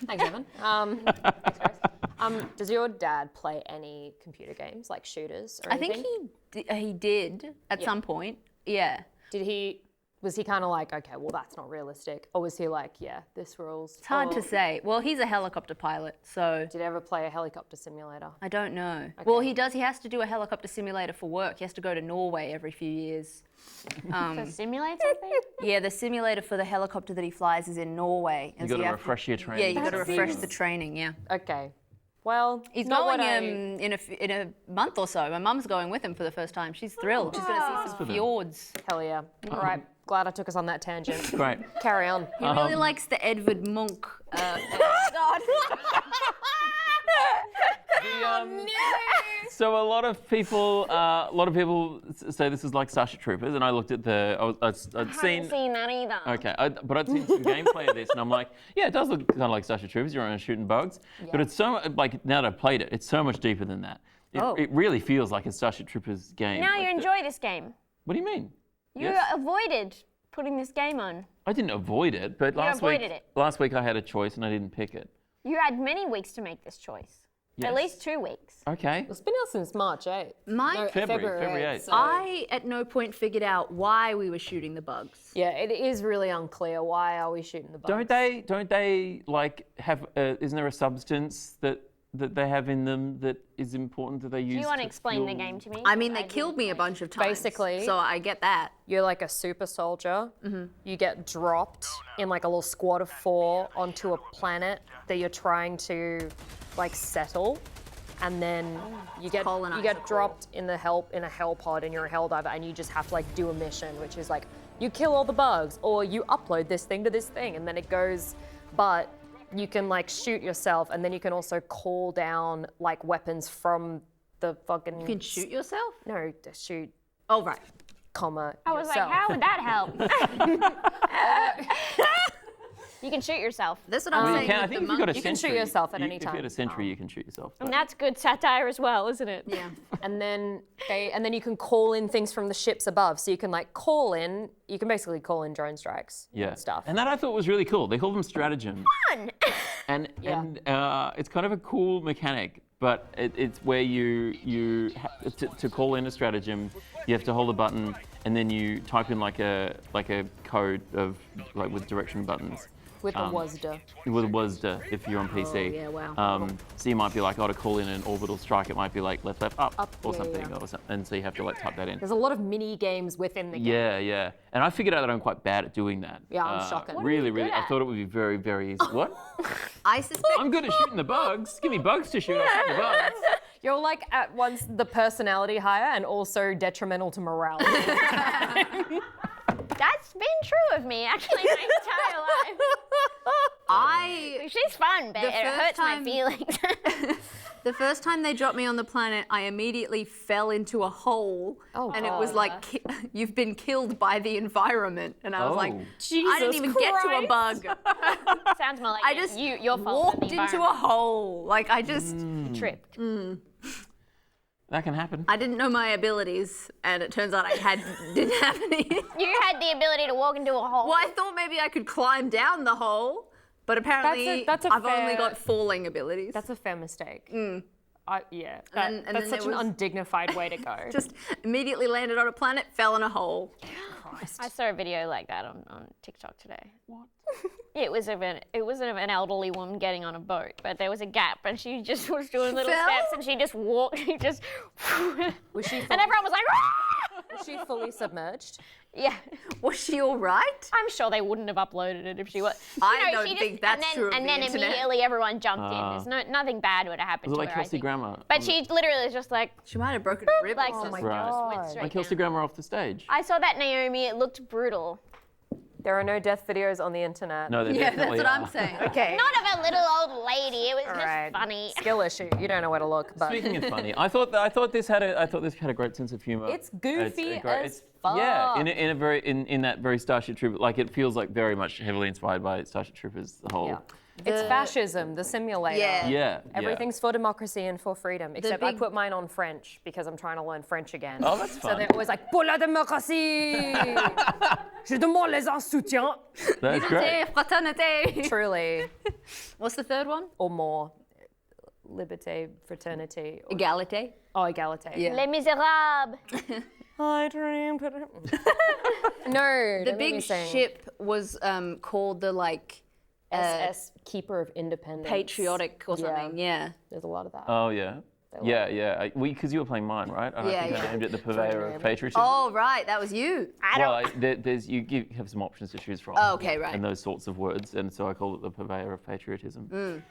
Thanks, Evan. Thanks, Grace. Does your dad play any computer games, like shooters or I anything? think he did at some point. Yeah. Was he kind of like, okay, well, that's not realistic? Or was he like, yeah, this rules? It's hard to say. Well, he's a helicopter pilot, so Did he ever play a helicopter simulator? I don't know. Well, he does. He has to do a helicopter simulator for work. He has to go to Norway every few years. To simulate something? Yeah, the simulator for the helicopter that he flies is in Norway. You got to refresh your training. Yeah, you got to That refresh seems- the training. Yeah. Okay. Well, He's not going what I- in a month or so. My mum's going with him for the first time. She's thrilled. She's going to see some fjords. Hell yeah. All right. Glad I took us on that tangent. Great. Carry on. He really likes the Edvard Munch. So a lot of people say this is like Starship Troopers, and I looked at I'd I haven't seen that either. Okay, but I'd seen some gameplay of this, and I'm like, yeah, it does look kind of like Starship Troopers. You're on shooting bugs, but it's so like now that I've played it, it's so much deeper than that. It really feels like a Starship Troopers game. Now Like you enjoy this game. What do you mean? You Yes. avoided putting this game on. I didn't avoid it, but last avoided it. week I had a choice and I didn't pick it. You had many weeks to make this choice. Yes. At least 2 weeks. Okay. It's been out since March 8th. February 8th. So- I at no point figured out why we were shooting the bugs. Yeah, it is really unclear. Why are we shooting the bugs? Don't they like have? Isn't there a substance that they have in them that is important that they use? Do you want to to explain the fuel- game to me? I mean, they killed me a bunch of times. Basically- So I get that. You're like a super soldier. You get dropped in like a little squad of 4 onto a planet that you're trying to like settle, and then you get colonizer. dropped in a hell pod, and you're a helldiver, and you just have to like do a mission, which is like you kill all the bugs or you upload this thing to this thing, and then it goes. But you can like shoot yourself, and then you can also call down like weapons from the fucking. You can shoot yourself? No, to shoot, Oh, right. comma. I was yourself. like, how would that help? You can shoot yourself. That's what I'm Well, saying. you can. I with think the if you've got a monkey. You can shoot sentry, yourself at you- any If you had time. a sentry, you can shoot yourself. And that's good satire as well, isn't it? Yeah. And then you can call in things from the ships above. So you can like call in. You can basically call in drone strikes. Yeah. And stuff. And that I thought was really cool. They call them stratagems. Fun. Yeah. And it's kind of a cool mechanic but it's where to call in a stratagem, you have to hold a button and then you type in like a code of with direction buttons. With the WASD. With WASD if you're on PC. Oh, yeah, wow. So you might be like, to call in an orbital strike, it might be like left, up, or yeah, something, yeah. or something, and so you have to like type that in. There's a lot of mini games within the game. Yeah. And I figured out that I'm quite bad at doing that. Yeah, I'm shocked. What are Really, you good I at? thought it would be very, very easy. What? I suspect. I'm good at shooting the bugs. Give me bugs to shoot. I'll shoot the bugs. You're like at once the personality hire and also detrimental to morale. That's been true of me actually my entire life. She's fun, but it hurts my feelings. The first time they dropped me on the planet, I immediately fell into a hole, and it was like, you've been killed by the environment. And I was like, I didn't even get to a bug. Sounds more like I just your fault. walked into a hole. Like I just tripped. That can happen. I didn't know my abilities, and it turns out I didn't have any. You had the ability to walk into a hole. Well, I thought maybe I could climb down the hole, but apparently That's a I've only fair- got falling abilities. That's a fair mistake. and That's then such there an was- undignified way to go. Just immediately landed on a planet, fell in a hole. I saw a video like that on TikTok today. What? It was of an elderly woman getting on a boat, but there was a gap, and she just was doing little Fell? steps, and she just walked. She just. Was she and everyone was like, "Ah!" Was she fully submerged? Yeah. Was she all right? I'm sure they wouldn't have uploaded it if she was. I You know, don't she think just, that's and then, true of And the then internet. immediately everyone jumped in. There's nothing bad would have happened Was it to like her. I Kelsey think. Grammer? But she literally was just like, She might have broken a rib. like or some something. Right. just went straight Like Kelsey down. Grammer off the stage. I saw that Naomi. It looked brutal. There are no death videos on the internet. No, they Yeah, definitely that's what are. I'm saying. Okay. Not of a little old lady. It was All just right. funny. Skill issue. You don't know where to look, but Speaking of funny, I thought this had a great sense of humor. It's goofy as Yeah, fuck. in that very Starship Troopers, like it feels like very much heavily inspired by Starship Troopers. The whole. yeah. It's fascism, the simulator. Yeah. Yeah. Everything's for democracy and for freedom, except I big- put mine on French because I'm trying to learn French again. Oh, that's So fun. they're always like, pour la démocratie! Je demande les un soutien. That's great. Hey, fraternité. Truly, What's the third one? or more. Liberté, fraternity. Or, Egalite. oh, égalité. Yeah. Les Miserables. I dreamed. No, The don't make me big sing. ship was called the SS Keeper of Independence. patriotic or something. Yeah. There's a lot of that. Oh yeah. Yeah. Because you were playing mine, right? And Yeah, I think yeah. I named it the Purveyor of Patriotism. Oh right, that was you. You have some options to choose from. Oh, okay, right. And those sorts of words, and so I call it the Purveyor of Patriotism.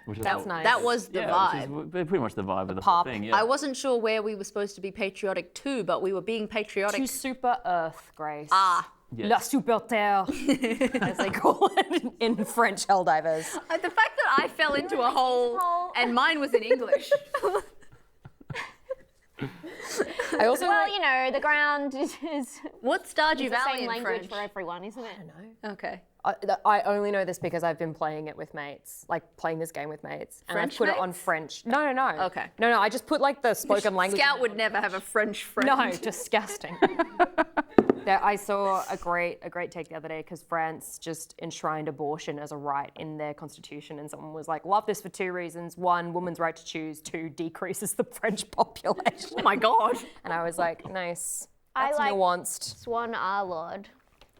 Which is That's nice. That was the vibe. Which is pretty much the vibe of the pop. whole thing. Yeah. I wasn't sure where we were supposed to be patriotic to, but we were being patriotic. To Super Earth, Grace. Ah. Yes. La Super Terre, as they call it in French Helldivers. The fact that I fell into a hole and mine was in English. I also Well, you know, the ground is What's Stardew the Valley same in language French? for everyone, isn't it? Okay. I only know this because I've been playing it with mates, like playing this game with mates, and French I put it on mates? French. No. Okay. No, I just put like the spoken language. Scout would never have a French friend. No, disgusting. I saw a great take the other day because France just enshrined abortion as a right in their constitution, and someone was like, "Love this for two reasons: one, women's right to choose; two, decreases the French population." Oh my God. And I was like, "Nice, I that's like- nuanced." Swan Arlord.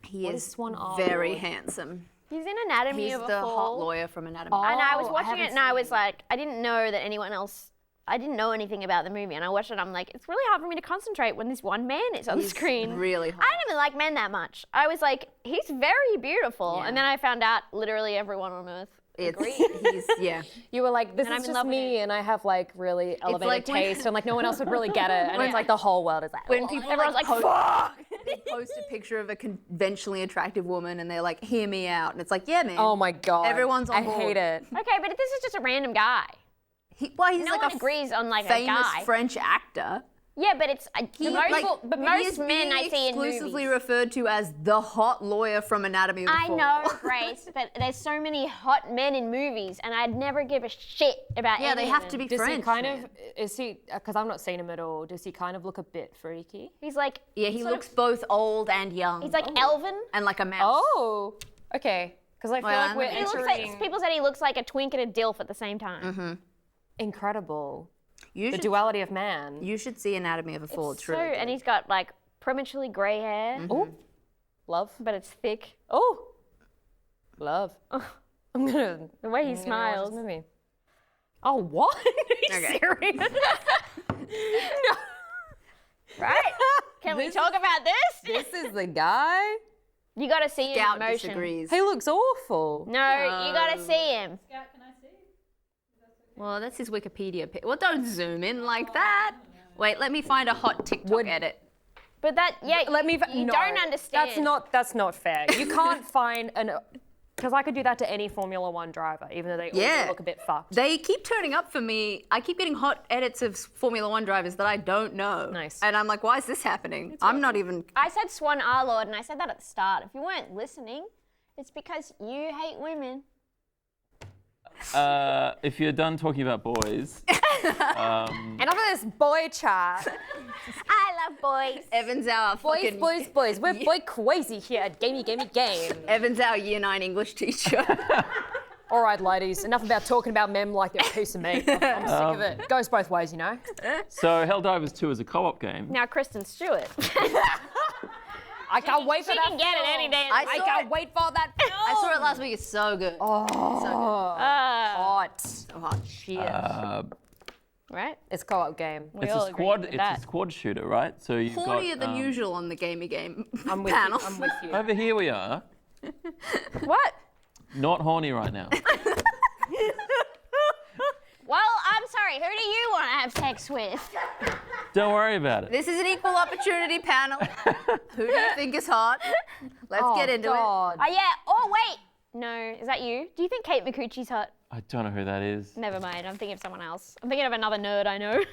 He is Swan very Arlord? handsome. He's in Anatomy He's of a the Fall. hot lawyer from Anatomy. And I was Oh, I watching haven't it and I seen was it. like, I didn't know that anyone else, I didn't know anything about the movie. And I watched it and I'm like, it's really hard for me to concentrate when this one man is on the He's screen. really hot. I don't even like men that much. I was like, he's very beautiful. Yeah. And then I found out literally everyone on earth agreed. Yeah. You were like, "This And I'm is in just love with me, and I have like really elevated like when- taste." And like, no one else would really get it, and it's like the whole world is like, When "Oh." people Everyone's like, post, fuck! they post a picture of a conventionally attractive woman and they're like, hear me out. And it's like, yeah, man. Oh my god, Everyone's on I board. hate it. Okay, but this is just a random guy. He's No like one a agrees on like a famous guy. French actor. Yeah, but it's but he most is men being I see in exclusively movies. referred to as the hot lawyer from Anatomy of the I Fall. know, Grace, but there's so many hot men in movies, and I'd never give a shit about Yeah, any they of have them. to be Does French. he kind man. of? Is he? Because I've not seen him at all. Does he kind of look a bit freaky? He's like, Yeah, he sort looks of- both old and young. he's like elven. and like a mouse. Oh, okay. Because I feel Well, like we're He looks entering. like, people said he looks like a twink and a dilf at the same time. incredible. You The should, duality of man. you should see Anatomy of a Fall. It's So, really and good. he's got like prematurely grey hair, Oh, love. but it's thick. Oh, love. I'm gonna. The way he I'm gonna watch smiles. this movie. Oh, what? Are you Okay. serious? No. Right? Can we This talk about this? This is the guy. You got to see him in Scout motion. disagrees. He looks awful. No, you got to see him. Well, that's his Wikipedia page. Well, don't zoom in like that. Wait, let me find a hot TikTok edit. But that, yeah, Let me. you no, don't understand. That's not fair. You can't find an. Because I could do that to any Formula One driver, even though they all Yeah. do look a bit fucked. They keep turning up for me. I keep getting hot edits of Formula One drivers that I don't know. Nice. And I'm like, why is this happening? I'm not even. I said Swan Arlord, and I said that at the start. If you weren't listening, it's because you hate women. If you're done talking about boys, Enough of this boy chat. I love boys. Evan's our Boys, fucking. boys. We're boy crazy here at Gamey Gamey Game. Evan's our Year 9 English teacher. All right, ladies. Enough about talking about men like they're a piece of meat. I'm sick of it. Goes both ways, you know. so Helldivers 2 is a co-op game. Now, Kristen Stewart. I can't wait for She that. can get it any day. I I saw can't it. wait for that. I saw it last week. It's so good. Oh, Hot. so hot. Shit. Right? It's a co-op game. It's all a agree squad. with It's that. a squad shooter, right? So you've got Hornier than usual on the Gamey Game I'm with panel. you. I'm with you. Over here we are. What? Not horny right now. Well, I'm sorry. Who do you want to have sex with? Don't worry about it. This is an equal opportunity panel. Who do you think is hot? Let's get into it. God. Oh, yeah. Oh, wait. No, is that you? Do you think Kate McCucci's hot? I don't know who that is. Never mind. I'm thinking of someone else. I'm thinking of another nerd I know.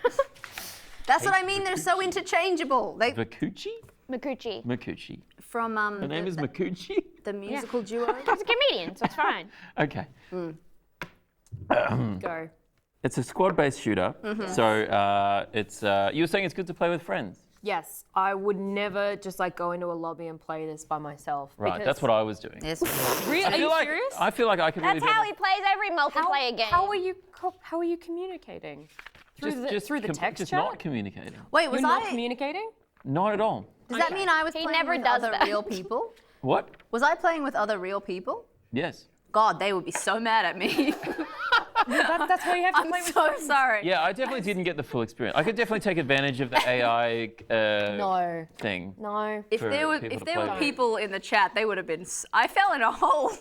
That's what I mean. They're so interchangeable. They Makuchi? McCucci. Makuchi. from Her name is Makuchi? the musical duo. He's a comedian, so it's fine. Okay. Go. It's a squad-based shooter. So it's you were saying it's good to play with friends. Yes, I would never just like go into a lobby and play this by myself. Right, that's what I was doing. Yes. Really? Are you serious? I feel like I could really That's how he plays every multiplayer game. How are you communicating? Through the text just chat? not communicating. Wait, was You're not I? communicating? Not at all. Does that mean I was He playing never with does other that. real people? What? Was I playing with other real people? Yes. God, they would be so mad at me. That's why you have to I'm play with so friends. sorry. Yeah, I definitely didn't get the full experience. I could definitely take advantage of the AI No. thing. No. If for there were people to if there play were with. people in the chat, they would have been. I fell in a hole.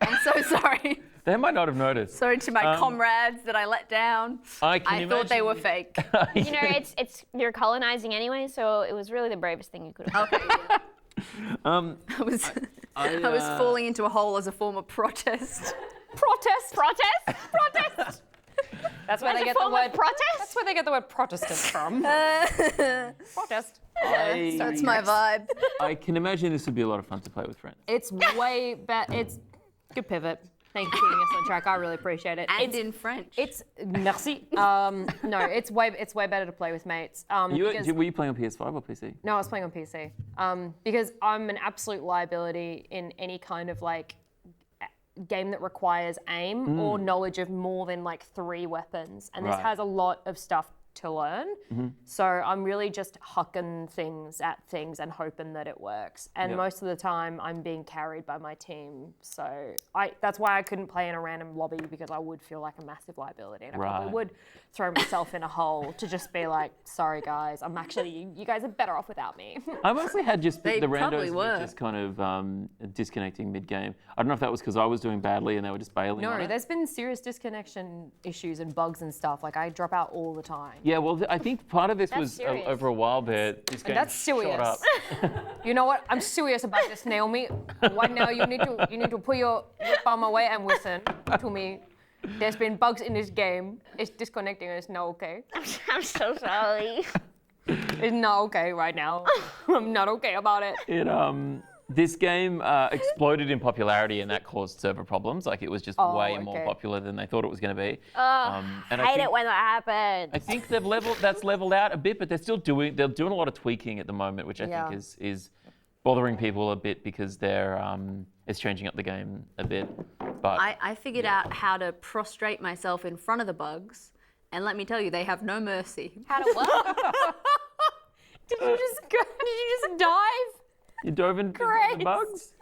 I'm so sorry. They might not have noticed. Sorry to my comrades that I let down. I can I thought they were imagine- fake. You know, it's you're colonizing anyway, so it was really the bravest thing you could have done. Okay. Yeah. Um, I was falling into a hole as a form of protest. Protest? That's where As they a get the form of word protest? That's where they get the word Protestant from. Protest. That's my vibe. I can imagine this would be a lot of fun to play with friends. It's way better. It's good pivot. Thank you for keeping us on track. I really appreciate it. And in French. It's merci. No, it's way better to play with mates. Because- Were you playing on PS5 or PC? No, I was playing on PC. Because I'm an absolute liability in any kind of like game that requires aim or knowledge of more than like 3 weapons. And this Right. has a lot of stuff to learn. So I'm really just hucking things at things and hoping that it works. And Yep. most of the time I'm being carried by my team. So that's why I couldn't play in a random lobby, because I would feel like a massive liability. And I probably Right. would throw myself in a hole to just be like, sorry guys, I'm actually, you guys are better off without me. I mostly had just They the probably randos were. just kind of disconnecting mid-game. I don't know if that was because I was doing badly and they were just bailing on No, it. there's been serious disconnection issues and bugs and stuff. Like I drop out all the time. Yeah, well, I think part of this That's was serious. over a while there. This game That's shot serious. up. You know what? I'm serious about this, Naomi. Right now, you need to put your palm away and listen to me. There's been bugs in this game. It's disconnecting. It's not okay. I'm so sorry. It's not okay right now. I'm not okay about it. This game exploded in popularity and that caused server problems. Like it was just way more okay. popular than they thought it was going to be. And I hate think, it when that happens. I think that's leveled out a bit, but they're doing a lot of tweaking at the moment, which I Yeah. think is bothering people a bit because they're it's changing up the game a bit. But I figured out how to prostrate myself in front of the bugs, and let me tell you, they have no mercy. How to what? Did you just dive? you dove into the bugs?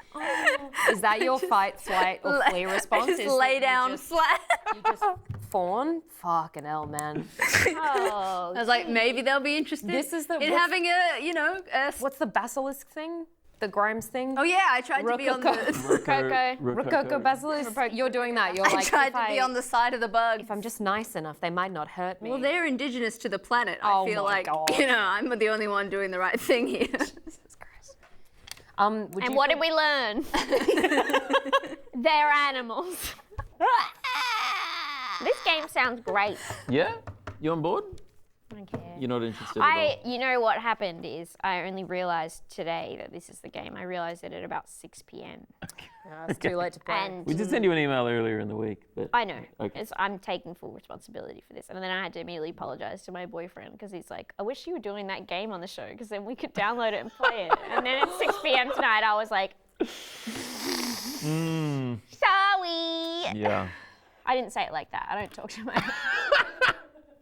Is that your fight, flight, or flee response? Just Is lay that down you just, flat. you just fawn? Fucking hell, man. Oh, I was like, maybe they'll be interested This is the- in what's- having a. What's the basilisk thing? The Grimes thing? Oh yeah, I tried to be on the. Coco. Rococo basilisk? You're doing that. You're I like, tried if to be on the side of the bug. If I'm just nice enough, they might not hurt me. Well, they're indigenous to the planet. Oh I feel my like God. I'm the only one doing the right thing here. Jesus Christ. Would And you what did think- we learn? They're animals. This game sounds great. Yeah? You on board? I don't care. You're not interested at all? You know what happened is I only realized today that this is the game. I realized it at about 6 p.m. No, it's too late to play. And We did send you an email earlier in the week. But I know. Okay. I'm taking full responsibility for this. And then I had to immediately apologize to my boyfriend because he's like, I wish you were doing that game on the show because then we could download it and play it. And then at 6 p.m. tonight, I was like, sorry. Yeah. I didn't say it like that. I don't talk to my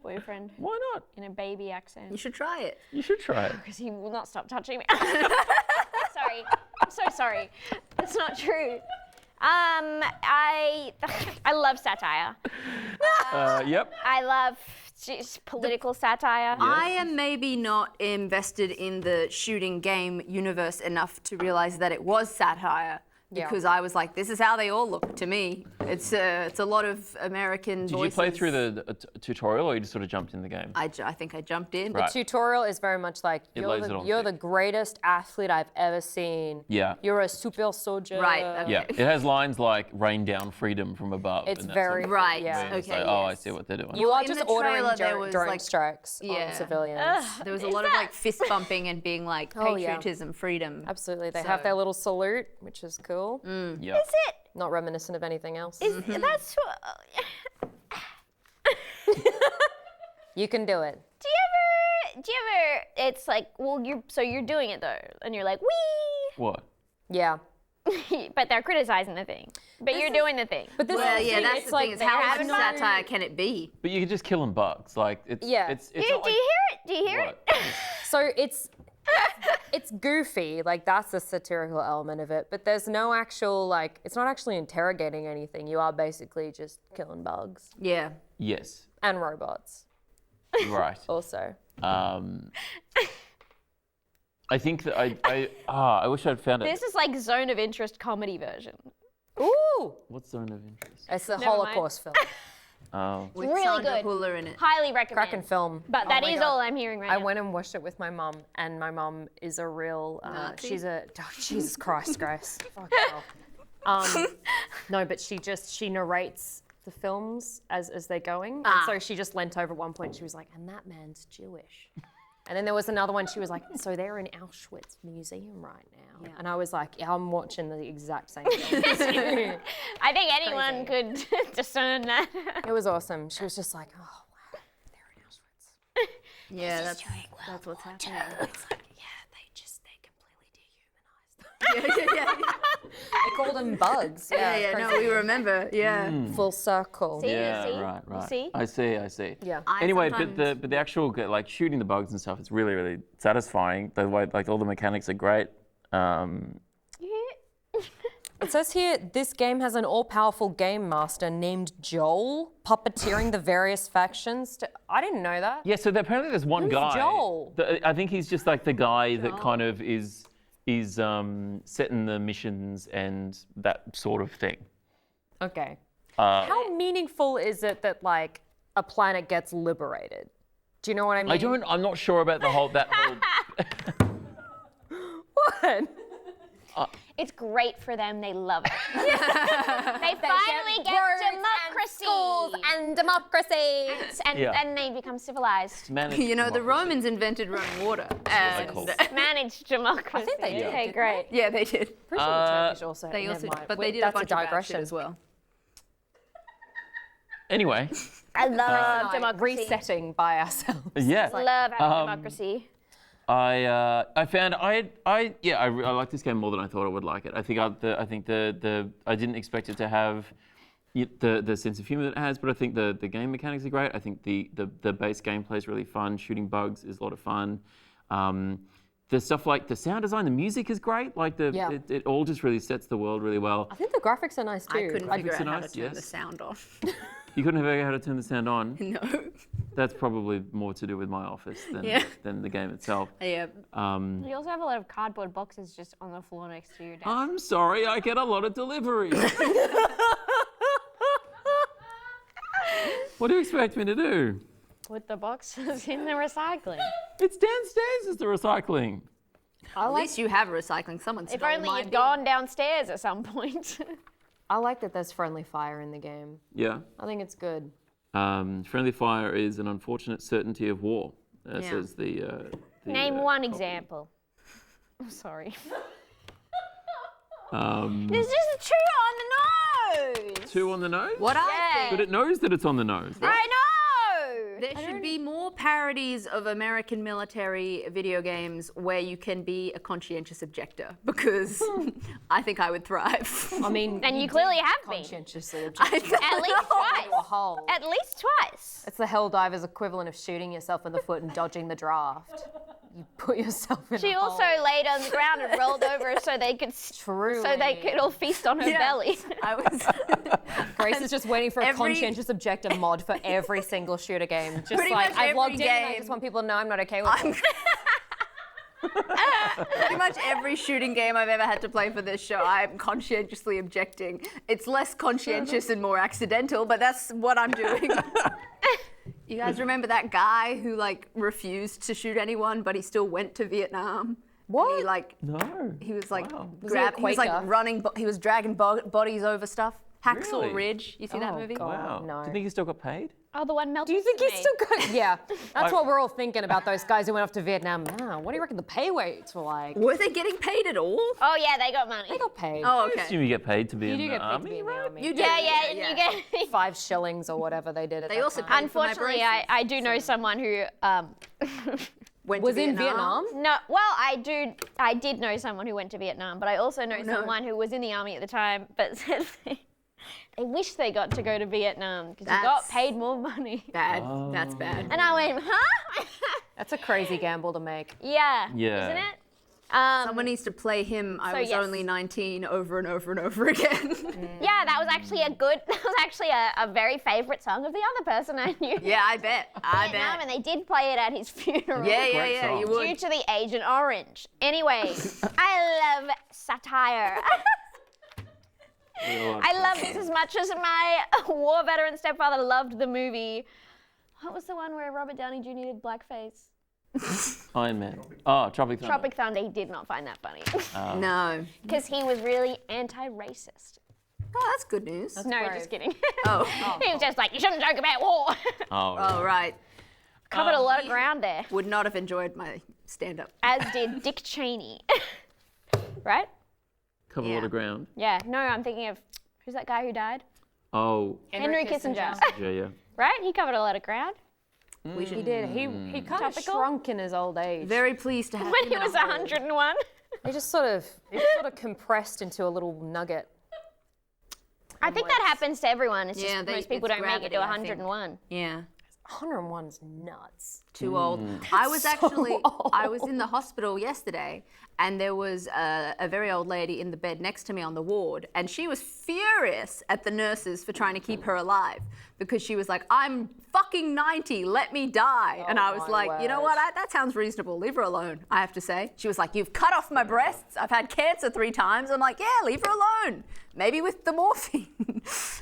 boyfriend Why not? in a baby You accent should try it. You should try it. because he will not stop touching me. Sorry. I'm so sorry. It's not true. I love satire. Yep. I love just political satire. I am maybe not invested in the shooting game universe enough to realize that it was satire. Yeah. Because I was like, this is how they all look to me. It's a lot of American Did voices. you play through the tutorial or you just sort of jumped in the game? I think I jumped in. Right. Tutorial is very much like, lays it on you're thick. the greatest athlete I've ever seen. Yeah. You're a super soldier. Right, okay. Yeah. It has lines like rain down freedom from above. It's and that very sort of Right, Yeah. thing. It's okay, like, oh, I yes. see what they're doing. You are in just the ordering trailer, there was, drone like- strikes Yeah. on civilians. There was a lot of like fist bumping and being like Oh, yeah. patriotism, freedom. Absolutely. They So- have their little salute, which is cool. Yeah. That's it. Not reminiscent of anything else. That's what. You can do it. Do you ever? It's like, well, you're doing it though, and you're like, wee. What? Yeah. But they're criticizing the thing. But you're doing the thing. But this Well, is the yeah, thing, that's it's the like thing. Is they how have much no- satire can it be? But you can just kill them bugs. Like, it's. Yeah. It's Do not you like, hear it? Do you hear What? it? So it's goofy, like that's the satirical element of it, but there's no actual, like, it's not actually interrogating anything. You are basically just killing bugs Yeah. Yes. and robots Right. also. I think that I wish I'd found it. This is like zone of interest comedy version. Ooh! What zone of interest? It's a mind. Holocaust film. Oh. With Really Sandra good. Hüller in it. Highly recommend. Cracking film. But Oh that my is God. all I'm hearing right I now. went and watched it with my mum, and my mum is a real. Nazi? She's a. Oh, Jesus Christ, Grace. Fuck hell. No, but she narrates the films as they're going, and so she just leant over at one point. And she was like, "And that man's Jewish." And then there was another one. She was like, "So they're in Auschwitz Museum right now," and I was like, "Yeah, I'm watching the exact same thing." I think anyone could discern that. It was awesome. She was just like, "Oh wow, they're in Auschwitz." Yeah, that's what's happening. It's like, yeah, they completely dehumanized them. Yeah. They called them bugs. Yeah, no, we remember. Yeah. Full circle. See? Yeah, see? right. You see? I see. Yeah. Anyway, sometimes- but the actual like shooting the bugs and stuff, it's really really satisfying. The way like all the mechanics are great. It says here, this game has an all-powerful game master named Joel, puppeteering the various factions. I didn't know that. Yeah, so apparently there's one Who's guy. Joel? I think he's just like the guy that kind of is setting the missions and that sort of thing. Okay. How meaningful is it that like a planet gets liberated? Do you know what I mean? I'm not sure about that whole. What? It's great for them. They love it. They finally get democracy. And democracy. And Yeah. then they become civilized. You know, the Romans invented running water. And call Managed democracy. think they did, Okay, didn't great. yeah, they did. Pretty sure the Turkish also. They never also, mind. but Wait, they did a that's bunch a of bad digression shit as well. Anyway, I love democracy. Resetting by ourselves. yeah. Love having democracy. I like this game more than I thought I would like it. I think I didn't expect it to have the sense of humor that it has, but I think the game mechanics are great. I think the base gameplay is really fun. Shooting bugs is a lot of fun. The stuff like the sound design, the music is great. Like it all just really sets the world really well. I think the graphics are nice too. I couldn't figure out how nice, to turn yes. the sound off. You couldn't have figured out how to turn the sound on. No. That's probably more to do with my office than the game itself. Yeah. You also have a lot of cardboard boxes just on the floor next to your desk. I'm sorry, I get a lot of deliveries. What do you expect me to do? Put the boxes in the recycling. It's downstairs, is the recycling. At least you have a recycling. Someone's If only you'd gone downstairs at some point. I like that there's friendly fire in the game. Yeah. I think it's good. Friendly fire is an unfortunate certainty of war, says the Name one example. I'm sorry. This is two on the nose. Two on the nose? What I Yeah. think. But it knows that it's on the nose, right? I know. There should be more parodies of American military video games where you can be a conscientious objector, because I think I would thrive. I mean, And you clearly have been. conscientiously I objective. At least twice. A hole. At least twice. It's the Helldivers equivalent of shooting yourself in the foot and dodging the draft. You put yourself in She a also hole. laid on the ground and rolled over so they could Truly. so they could all feast on her belly. I was Grace is just waiting for a Every- conscientious objector mod for every single shooter game. Just Pretty like, much I've every logged in and I game. just want people to know I'm not okay with it. pretty much every shooting game I've ever had to play for this show, I'm conscientiously objecting. It's less conscientious and more accidental, but that's what I'm doing. You guys remember that guy who like refused to shoot anyone, but he still went to Vietnam? What? And he was like No. Was he a he was like Quaker? running, he was dragging bodies over stuff. Hacksaw Really? Ridge. You see that Oh, movie? God. Wow. No. Do you think he still got paid? Oh, the one melted. Do you think he's still good? Yeah, that's I- what we're all thinking about those guys who went off to Vietnam. Man, what do you reckon the pay rates were like? Were they getting paid at all? Oh yeah, they got money. They got paid. Oh, I okay. assume you get paid to be you in do the get paid to army, be in the right? army. You do. Yeah, and you get. 5 shillings or whatever they did at They that also time. paid for my Unfortunately, braces. I do know someone who Went was to in Vietnam. no. Well, I did know someone who went to Vietnam, but I also know no. someone who was in the army at the time, but said they wish they got to go to Vietnam because you got That's- paid more money. Bad. That's bad. And I went, huh? That's a crazy gamble to make. Yeah. Yeah. Isn't it? Someone needs to play him. I So, was yes. only 19 over and over and over again. Yeah, that was actually a very favourite song of the other person I knew. Yeah, I bet. I Vietnam, bet. and they did play it at his funeral. Yeah, yeah, Great yeah. song. You Due would. to the Agent Orange. Anyway, I love satire. I love this as much as my war veteran stepfather loved the movie. What was the one where Robert Downey Jr. did blackface? Iron Man. Oh, Tropic Thunder. Tropic Thunder. He did not find that funny No. because he was really anti-racist. Oh, that's good news. No, brave. just kidding. Oh. He was just like, you shouldn't joke about war. Oh, Oh, right. Covered a lot of ground there, Would not have enjoyed my stand-up. as did Dick Cheney. Right? cover a lot of ground. Yeah. No, I'm thinking of who's that guy who died? Oh, Henry Kissinger. yeah. Right? He covered a lot of ground We should. He did. He kind of Topical? shrunk in his old age. Very pleased to have when him he in a was hole. 101. He just sort of compressed into a little nugget. I think that happens to everyone. It's Yeah, just they- most people it's don't make it to gravity, I think. 101. Yeah. 101's nuts. Too old. I was actually, I was in the hospital yesterday, and there was a very old lady in the bed next to me on the ward, and she was furious at the nurses for trying to keep her alive because she was like, "I'm fucking 90, let me die." And I was my like, you know what? That sounds reasonable. Leave her alone. I have to say. She was like, "You've cut off my breasts. I've had cancer 3 times." I'm like, "Yeah, leave her alone. Maybe with the morphine."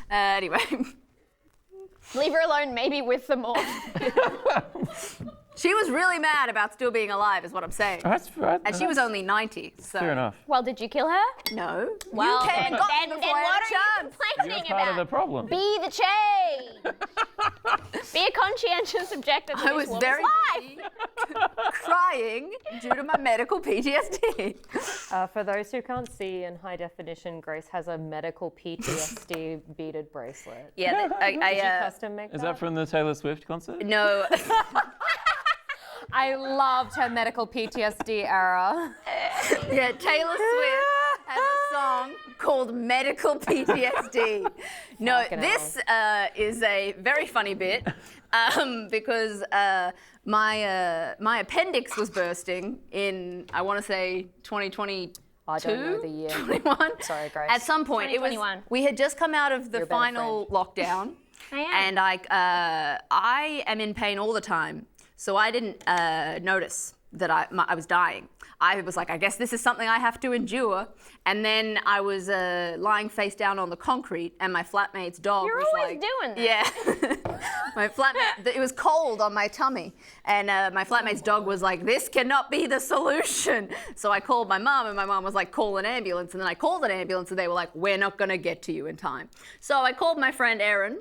Anyway. Leave her alone, maybe with the more. She was really mad about still being alive, is what I'm saying. That's right. And she was only 90, so. fair enough. Well, did you kill her? No. Well, you came and got me then before I what had are a you chance. complaining You're part of the about? problem. Be the change. Be a conscientious objector to I this was woman's very life. busy crying due to my medical PTSD. For those who can't see in high definition, Grace has a medical PTSD beaded bracelet. Yeah, Did you custom make Is that from the Taylor Swift concert? no. I loved her medical PTSD era. Yeah, Taylor Swift has a song called Medical PTSD. No, Fucking this is a very funny bit because my appendix was bursting in, I want to say, 2022. I don't know the year. 21. Sorry, Grace. At some point, it was. 2021. We had just come out of the You're a better final lockdown, I am. and I am in pain all the time, so I didn't notice that I was dying. I was like, I guess this is something I have to endure. And then I was lying face down on the concrete, and my flatmate's dog You're was always like, doing that. Yeah. My flatmate, it was cold on my tummy, and my flatmate's dog was like, this cannot be the solution. So I called my mom, and my mom was like, call an ambulance. And then I called an ambulance, and they were like, we're not gonna get to you in time. So I called my friend Erin,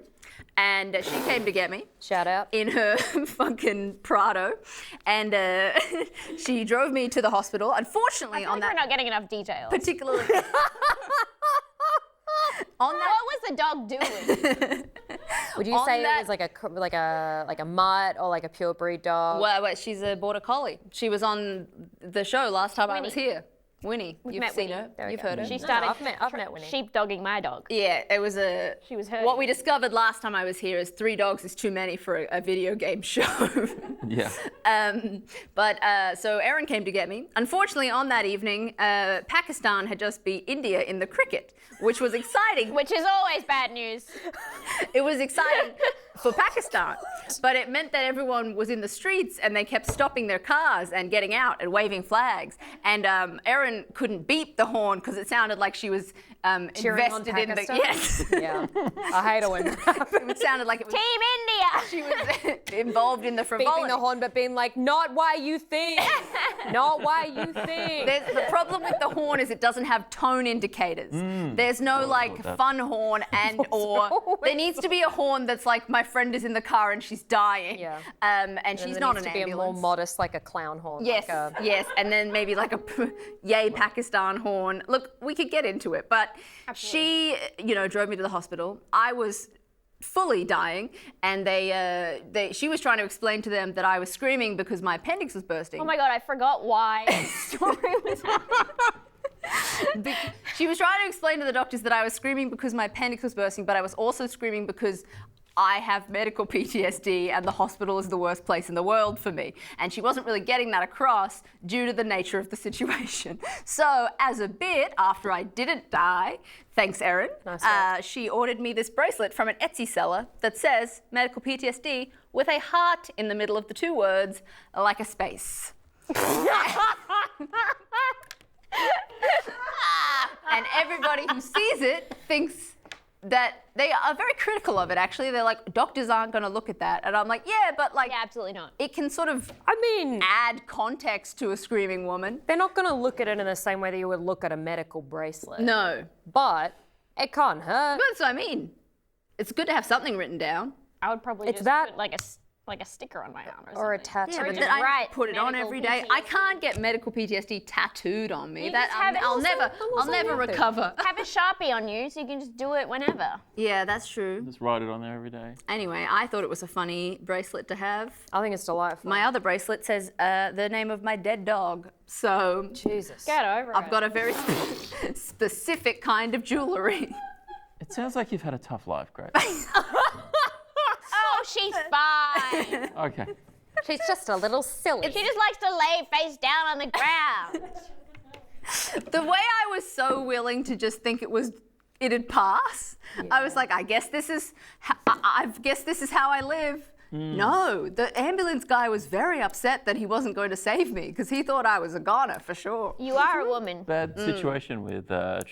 and she came to get me. Shout out. In her fucking Prado, and she drove me to the hospital. Unfortunately, I feel on like we're that not getting enough details. particularly, on that, What was the dog doing? Would you on say that- it was like a mutt or like a pure breed dog? well, she's a border collie. She was on the show last time I was Winnie. here. Winnie, you've met seen Winnie. her, There we you've go. heard her. She started I've met Winnie. sheepdogging my dog. Yeah, it was a. She was hurting. What we discovered last time I was here is 3 dogs is too many for a video game show. Yeah. So Erin came to get me. Unfortunately, on that evening, Pakistan had just beat India in the cricket, which was exciting. Which is always bad news. It was exciting for Pakistan, but it meant that everyone was in the streets and they kept stopping their cars and getting out and waving flags. And Erin couldn't beep the horn because it sounded like she was Cheering on invested in the Pakistan? yes. Yeah. I hate it when It sounded like it was, Team India! she was involved in the frivolity. beeping the horn, but being like, not why you think. Not why you think. The problem with the horn is it doesn't have tone indicators. There's no like that. fun horn or there needs to be a horn that's like my friend is in the car and she's dying. Yeah. And And she's there not needs an to be ambulance. a more modest, like a clown horn. Yes, Like a, yes, and then maybe like a yay Pakistan horn. Look, we could get into it, but she, drove me to the hospital. I was fully dying, and she was trying to explain to them that I was screaming because my appendix was bursting. Oh my god, I forgot why the story was She was trying to explain to the doctors that I was screaming because my appendix was bursting, but I was also screaming because I have medical PTSD and the hospital is the worst place in the world for me. And she wasn't really getting that across due to the nature of the situation. So as a bit, after I didn't die, thanks Erin, she ordered me this bracelet from an Etsy seller that says medical PTSD with a heart in the middle of the 2 words, like a space. And everybody who sees it thinks that they are very critical of it, actually. They're like, doctors aren't going to look at that. And I'm like, yeah, but like, Yeah, absolutely not. it can sort of I mean, add context to a screaming woman. they're not going to look at it in the same way that you would look at a medical bracelet. No. But it can't hurt. But that's what I mean. It's good to have something written down. I would probably It's just that- put like a sticker on my arm Or or a something. tattoo. Yeah, but just then I write put it on medical every day. I PTSD. can't get medical PTSD tattooed on me. You That just have it I'll also- never also worth it. recover. Have a Sharpie on you so you can just do it whenever. Yeah, that's true. Just write it on there every day. Anyway, I thought it was a funny bracelet to have. I think it's delightful. My other bracelet says the name of my dead dog. So Jesus. Get over it. I've got a very specific kind of jewelry. It sounds like you've had a tough life, Grace. Oh, she's fine. Okay. She's just a little silly. She just likes to lay face down on the ground. The way I was so willing to just think it'd pass. I was like, I guess this is how I live. No, the ambulance guy was very upset that he wasn't going to save me because he thought I was a goner for sure. You are a woman. Bad situation with 000 at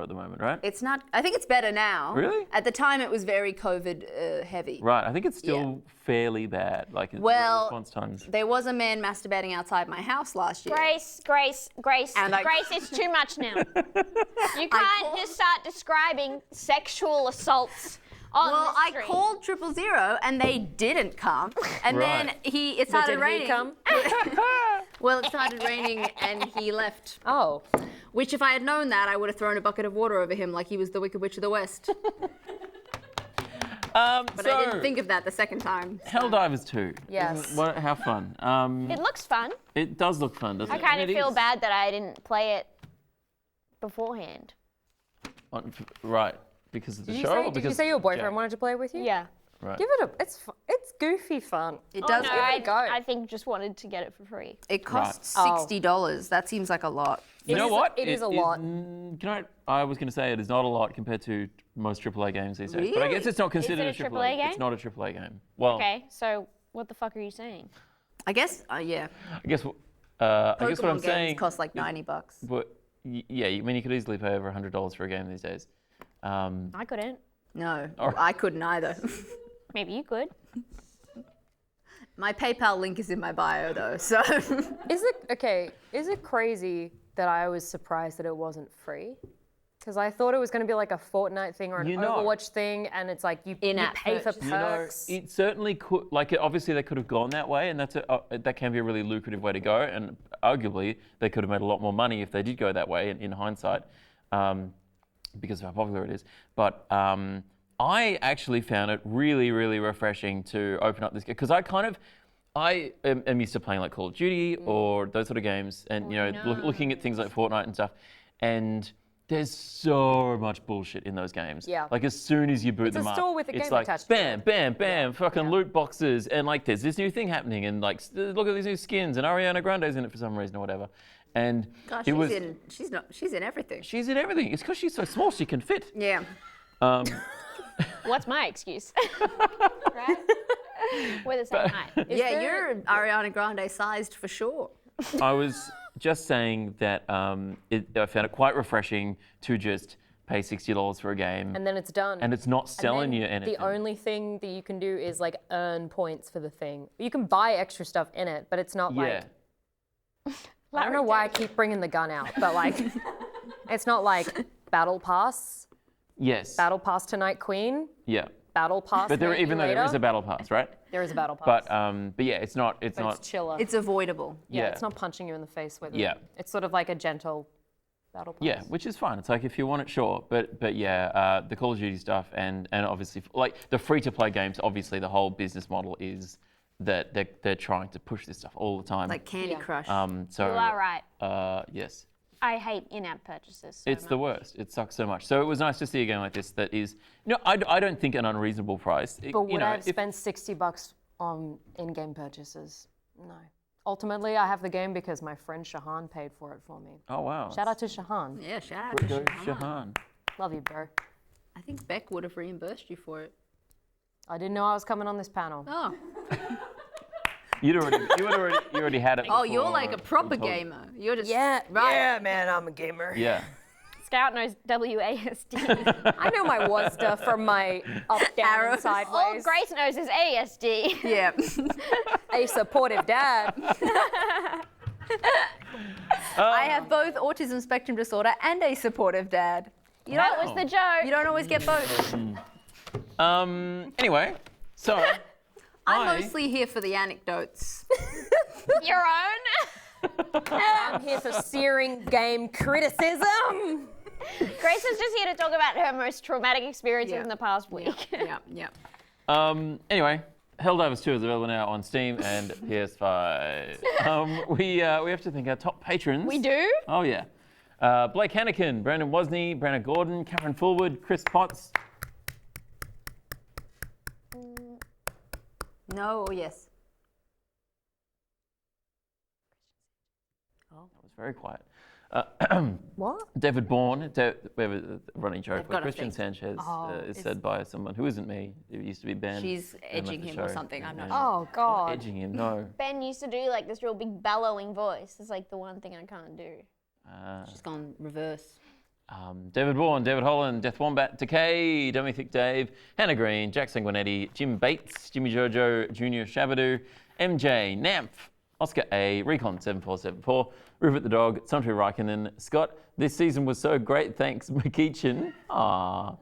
the moment, right? It's not. I think it's better now. Really? At the time, it was very COVID heavy. Right. I think it's still fairly bad. Like the Well, response times. there was a man masturbating outside my house last year. Grace, And I- Grace, it's too much now. You can't just start describing sexual assaults on Well, the I street. called 000 and they didn't come. And then Right. it started Did he raining. come? Well, it started raining and he left. Oh. Which, if I had known that, I would have thrown a bucket of water over him like he was the Wicked Witch of the West. But I didn't think of that the second time. Helldivers 2. Yes. How fun. It looks fun. It does look fun, doesn't I it? kind of And it feel is. bad that I didn't play it beforehand. Right. Because of the Did show? you say your boyfriend Jack? wanted to play with you? Yeah. Right. Give it a. It's goofy fun. It Oh, does. no, give it a go. I think just wanted to get it for free. It costs Right. $60. That seems like a lot. You know is- what? it is a lot. I was going to say it is not a lot compared to most AAA games these days. But I guess Really? it's not considered it a a AAA AAA. game? It's not a AAA game. Well, Okay, so what the fuck are you saying? I guess. Yeah. I guess what I'm Pokemon saying. games cost like $90. But yeah, I mean, you could easily pay over $100 for a game these days. I couldn't. No, Or- I couldn't either. Maybe you could. My PayPal link is in my bio though, so. Is it crazy that I was surprised that it wasn't free? Because I thought it was going to be like a Fortnite thing or an You know- Overwatch thing, and it's like you In-app pay for purchase. perks. It certainly could. Like, obviously, they could have gone that way, and that can be a really lucrative way to go. And arguably, they could have made a lot more money if they did go that way. In hindsight, because of how popular it is. But I actually found it really, really refreshing to open up this game because I am used to playing like Call of Duty or those sort of games, and looking at things like Fortnite and stuff, and there's so much bullshit in those games. Yeah. Like as soon as you boot It's a them up, store with a it's game like attached to bam, it. bam, bam, fucking loot boxes, and like there's this new thing happening, and like look at these new skins, and Ariana Grande's in it for some reason or whatever. And Gosh, it was she's in everything. she's in everything. It's because she's so small she can fit. Yeah. What's my excuse? Right? We're the same height. Yeah, you're Ariana Grande sized for sure. I was just saying that I found it quite refreshing to just pay $60 for a game, And then it's done. and it's not And selling then you anything. The only thing that you can do is like earn points for the thing. You can buy extra stuff in it, but it's not yeah. like. I don't know why I keep bringing the gun out, but like, it's not like Battle Pass, Yes. Battle Pass tonight, Queen, Yeah. Battle Pass. But maybe even though there later. is a battle pass, right? There is a Battle Pass. But yeah, it's not. It's but not. it's chiller. It's avoidable. yeah, it's not punching you in the face with Yeah. it. It's sort of like a gentle Battle Pass. Yeah, which is fine. It's like if you want it, sure. But yeah, the Call of Duty stuff and obviously like the free-to-play games. Obviously, the whole business model is that they're trying to push this stuff all the time. Like Candy Yeah. Crush. So. You are right. Yes. I hate in-app purchases. So It's the much. worst. It sucks so much. So it was nice to see a game like this that is, I don't think an unreasonable price. But would I have spent $60 on in-game purchases? No. Ultimately, I have the game because my friend Shahan paid for it for me. Oh wow. Shout out to Shahan. Yeah, shout out to Go Shahan. Shahan. Love you, bro. I think Bec would have reimbursed you for it. I didn't know I was coming on this panel. Oh. You already had it. Oh, you're before like a proper we told- gamer. You're just Yeah, right. yeah, man, I'm a gamer. Yeah. Scout knows WASD. I know my WASD from my up, down, Arrows. and sideways. All Grace knows is ASD. Yeah. A supportive dad. I have both autism spectrum disorder and a supportive dad. You That don't, was the joke. you don't always get both. Anyway, so I'm mostly here for the anecdotes. Your own. I'm here for searing game criticism. Grace is just here to talk about her most traumatic experiences Yeah. in the past week. Yeah. Anyway, Helldivers 2 is available now on Steam and PS5. We have to thank our top patrons. We do? Oh yeah. Blake Hannikin, Brandon Wozni, Brandon Gordon, Cameron Fullwood, Chris Potts. No or yes? That was very quiet. What? David Bourne, we have a running joke They've where got a Christian thing. Sanchez is it's- said by someone who isn't me. It used to be Ben. She's Ben edging left the him or show, something, I'm not and- sure. Oh, God. Edging him, no. Ben used to do like this real big bellowing voice. It's like the one thing I can't do. She's gone reverse. David Bourne, David Holland, Death Wombat, Decay, Dummy Thick Dave, Hannah Green, Jack Sanguinetti, Jim Bates, Jimmy Jojo, Junior Shabadoo, MJ, Namph, Oscar A, Recon7474, Rupert the Dog, Santu Raikkonen, Scott. This season was so great, thanks, McEachin. Aww.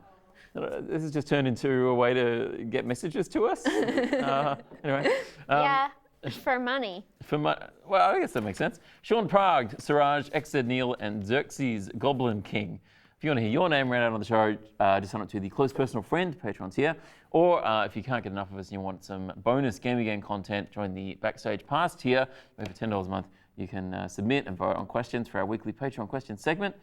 This has just turned into a way to get messages to us. Anyway. Yeah, for money. Well, I guess that makes sense. Sean Prague, Siraj, XZ Neil, and Xerxes Goblin King. If you want to hear your name read out on the show, just sign up to the Close Personal Friend Patreon tier. Or if you can't get enough of us and you want some bonus Gamey Game content, join the Backstage Pass tier. Where for $10 a month, you can submit and vote on questions for our weekly Patreon questions segment.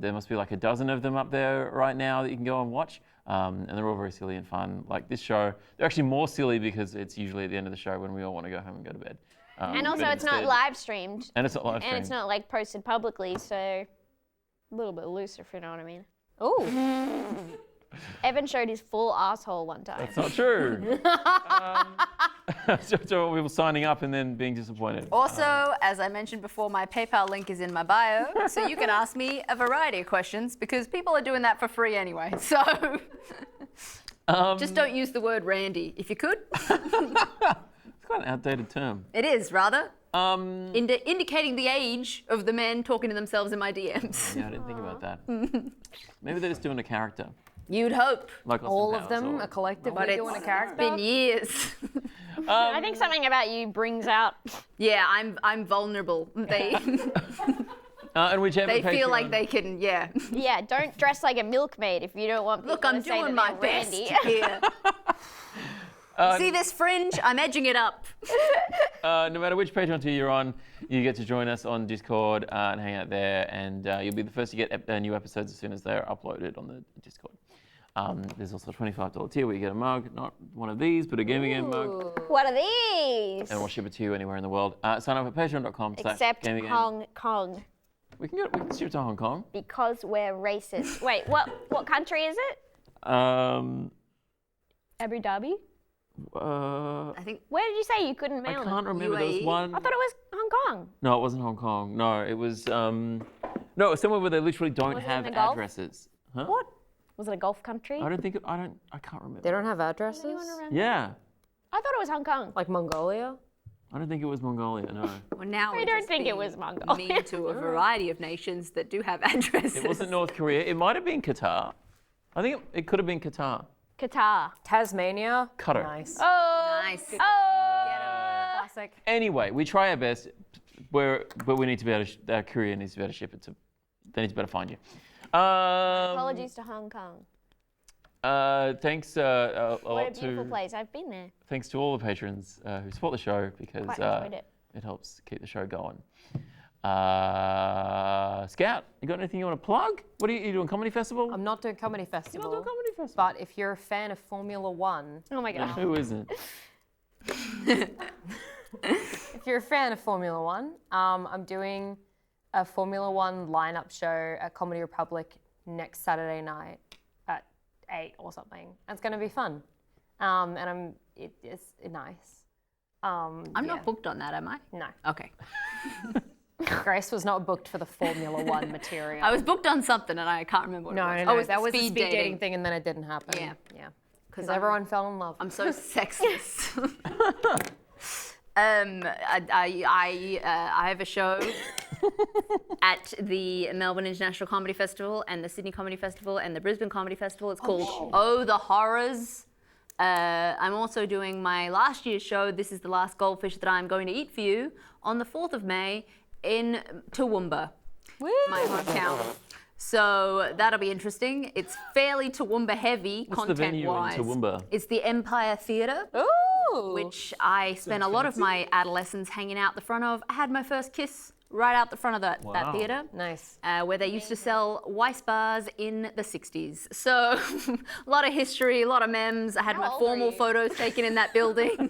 There must be like a dozen of them up there right now that you can go and watch. And they're all very silly and fun. Like this show, they're actually more silly because it's usually at the end of the show when we all want to go home and go to bed. And also, but it's not instead- live streamed. And it's not live streamed. And it's not like posted publicly, so a little bit looser, if you know what I mean. Ooh. Evan showed his full asshole one time. That's not true. So we were signing up and then being disappointed. Also, as I mentioned before, my PayPal link is in my bio, so you can ask me a variety of questions because people are doing that for free anyway. So just don't use the word Randy if you could. It's quite an outdated term. It is, rather. Indicating the age of the men talking to themselves in my DMs. Yeah, I didn't think about that. Maybe they're just doing a character. You'd hope. Like All Austin of them Powers are collectively But doing a it's character. been years. I think something about you brings out. Yeah, I'm vulnerable. They and whichever they feel Patreon- like they can, yeah. Yeah, don't dress like a milkmaid if you don't want people Look, I'm to say doing that my they're best Randy. here. See this fringe? I'm edging it up. No matter which Patreon tier you're on, you get to join us on Discord and hang out there, and you'll be the first to get new episodes as soon as they're uploaded on the Discord. There's also a $25 tier where you get a mug, not one of these, but a Gamey Game mug, What are these? and we'll ship it to you anywhere in the world. Sign up at Except patreon.com/GameyGame. Hong Kong, We can ship it to Hong Kong. because we're racist. Wait, what country is it? Um, Abu Dhabi? I think Where did you say you couldn't I mail can't them? remember. There was UAE? one. I thought it was Hong Kong. No, it wasn't Hong Kong. No, it was no, it was somewhere where they literally don't Was it have in the Gulf? addresses. Huh? What? Was it a Gulf country? I can't remember. They don't have addresses? Yeah. I thought it was Hong Kong. Like Mongolia? I don't think it was Mongolia, no. well, now I we're don't just think it being was Mongolia. mean to a variety of nations that do have addresses. It wasn't North Korea. It might have been Qatar. I think it could have been Qatar. Qatar. Tasmania? Qatar. Nice. Oh. Nice. Oh. Classic. Anyway, we try our best, but we need to be able to, our courier needs to be able to ship it to, they need to be able to find you. Apologies to Hong Kong. Thanks a What a lot beautiful to, place. I've been there. thanks to all the patrons who support the show because Quite enjoyed it. it helps keep the show going. Scout, you got anything you want to plug? What are you doing? Comedy festival? I'm not doing comedy festival. You're not doing comedy festival. But if you're a fan of Formula One, Oh my god. Who isn't? if you're a fan of Formula One, I'm doing a Formula One lineup show at Comedy Republic next Saturday night at 8 or something. And it's going to be fun. And it's nice. I'm not booked on that, am I? No. Okay. Grace was not booked for the Formula One material. I was booked on something and I can't remember what no, it was. no, Oh, no. it's that the was the speed speed dating dating thing, and then it didn't happen. Yeah. Yeah. Because everyone fell in love. I'm so sexist. I have a show at the Melbourne International Comedy Festival and the Sydney Comedy Festival and the Brisbane Comedy Festival. It's called Oh the Horrors. I'm also doing my last year's show, This is the Last Goldfish That I'm Going to Eat For You, on the 4th of May in Toowoomba, my hometown. So that'll be interesting. It's fairly Toowoomba heavy What's the venue in content-wise. Toowoomba? It's the Empire Theatre, Ooh. which I spent a lot of my adolescence hanging out the front of. I had my first kiss right out the front of that Wow. theatre. Nice. Where they used to sell Weiss bars in the 60s. So a lot of history, a lot of memes. I had my old are formal you? photos taken in that building.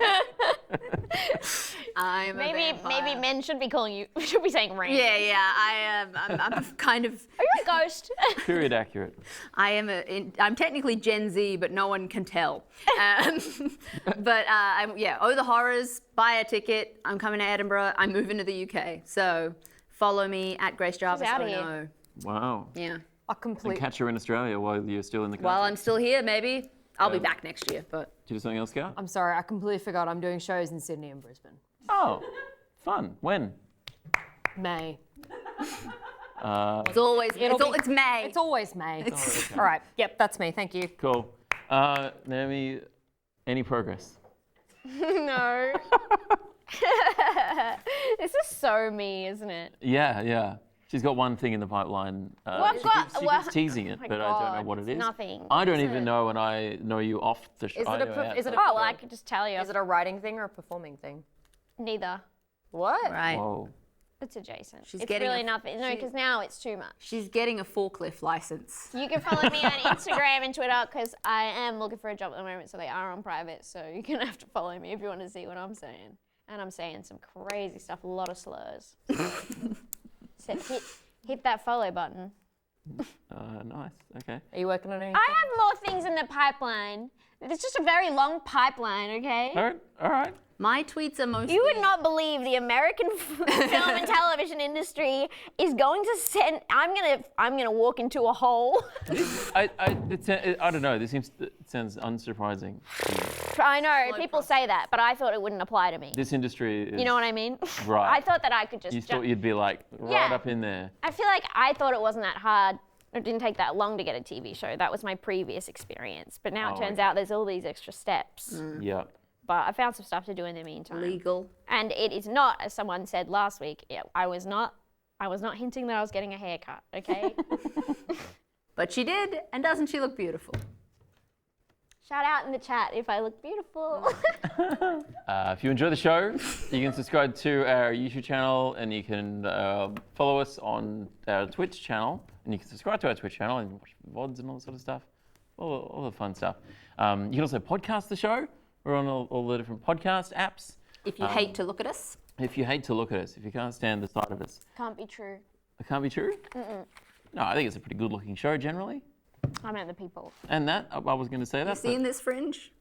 I'm a Maybe vampire. men should be calling you. Should be saying Randy. Yeah, I am. I'm kind of. Are you a ghost? Period accurate. I'm technically Gen Z, but no one can tell. But Oh the Horrors. Buy a ticket. I'm coming to Edinburgh. I'm moving to the UK. So follow me at Grace Jarvis. outta Oh here. no. Wow. Yeah. A And complete. catch her in Australia while you're still in the country. Well, I'm still here. Maybe I'll be back next year. But Do you do something else, Scout? I'm sorry, I completely forgot. I'm doing shows in Sydney and Brisbane. Oh, fun. When? May. it's always it's May. It's always May. All right. Yep, that's me. Thank you. Cool. Naomi, any progress? No. This is so me, isn't it? Yeah. She's got one thing in the pipeline. I've she got- keeps, well- teasing it, Oh my but I don't know God, what it is. nothing. I don't Is even it? know, and I know you off the show. Is it a is it a Oh, well, I could just tell you. is it a writing thing or a performing thing? Neither. What? Right. Whoa. It's adjacent. She's it's getting really a- nothing. No, she- because now it's too much. She's getting a forklift license. You can follow me on Instagram and Twitter because I am looking for a job at the moment, so they are on private. So you're gonna have to follow me if you want to see what I'm saying. And I'm saying some crazy stuff, a lot of slurs. So hit that follow button. Nice. Okay. Are you working on anything? I have more things in the pipeline. It's just a very long pipeline, okay? All right. All right. My tweets are mostly. You would not believe the American film and television is going to send. I'm gonna walk into a hole. I don't know. It sounds unsurprising. I know people say that, but I thought it wouldn't apply to me. This industry is. You know what I mean? Right. I thought that I could just. You thought you'd be like right Yeah. up in there. I feel like I thought it wasn't that hard. It didn't take that long to get a TV show. That was my previous experience. But now it turns out there's all these extra steps. Yeah. But I found some stuff to do in the meantime. legal. And it is not, as someone said last week, I was not hinting that I was getting a haircut, okay? But she did, and doesn't she look beautiful? Shout out in the chat if I look beautiful. If you enjoy the show, you can subscribe to our YouTube channel, and you can follow us on our Twitch channel, and you can subscribe to our Twitch channel and watch VODs and all that sort of stuff, all the fun stuff. You can also podcast the show. We're on all the different podcast apps. If you hate to look at us. If you hate to look at us, if you can't stand the sight of us, Can't be true. it can't be true. No, I think it's a pretty good-looking show generally. I meant the people. And that, I was going to say that. Seen this fringe?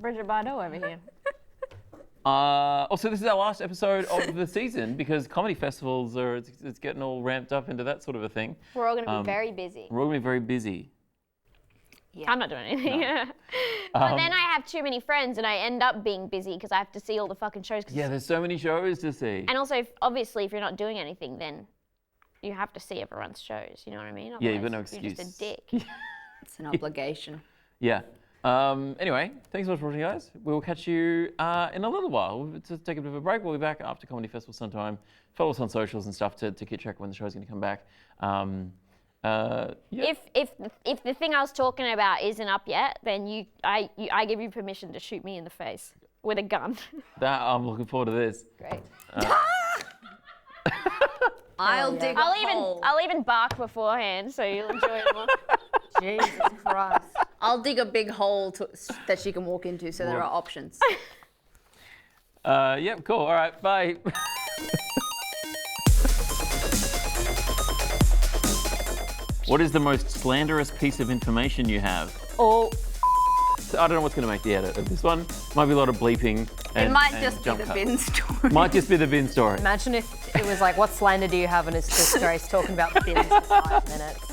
Bridget Bardot over here. Also, this is our last episode of the season because comedy festivals it's getting all ramped up into that sort of a thing. We're all going to be very busy. We're all going to be very busy. I'm not doing anything. But then I have too many friends and I end up being busy because I have to see all the fucking shows. Yeah, there's so many shows to see. And also, obviously, if you're not doing anything, then you have to see everyone's shows. You know what I mean? Yeah, you've got no Otherwise, You're just a excuse. dick. It's an obligation. Yeah. Anyway, thanks so much for watching, guys. We will catch you in a little while. We'll just take a bit of a break. We'll be back after Comedy Festival sometime. Follow us on socials and stuff to keep track of when the show's going to come back. Yeah. If the thing I was talking about isn't up yet, then I give you permission to shoot me in the face with a gun. I'm looking forward to this. Great. I'll dig a hole. I'll even bark beforehand, so you'll enjoy it more. Jesus Christ. I'll dig a big hole that she can walk into, so there are options. Yep, cool. All right, bye. What is the most slanderous piece of information you have? Oh, I don't know what's going to make the edit of this one. Might be a lot of bleeping. And, It might and just be jump the cuts. bin story. Might just be the bin story. imagine if it was like, what slander do you have? And it's just Grace talking about bins for 5 minutes.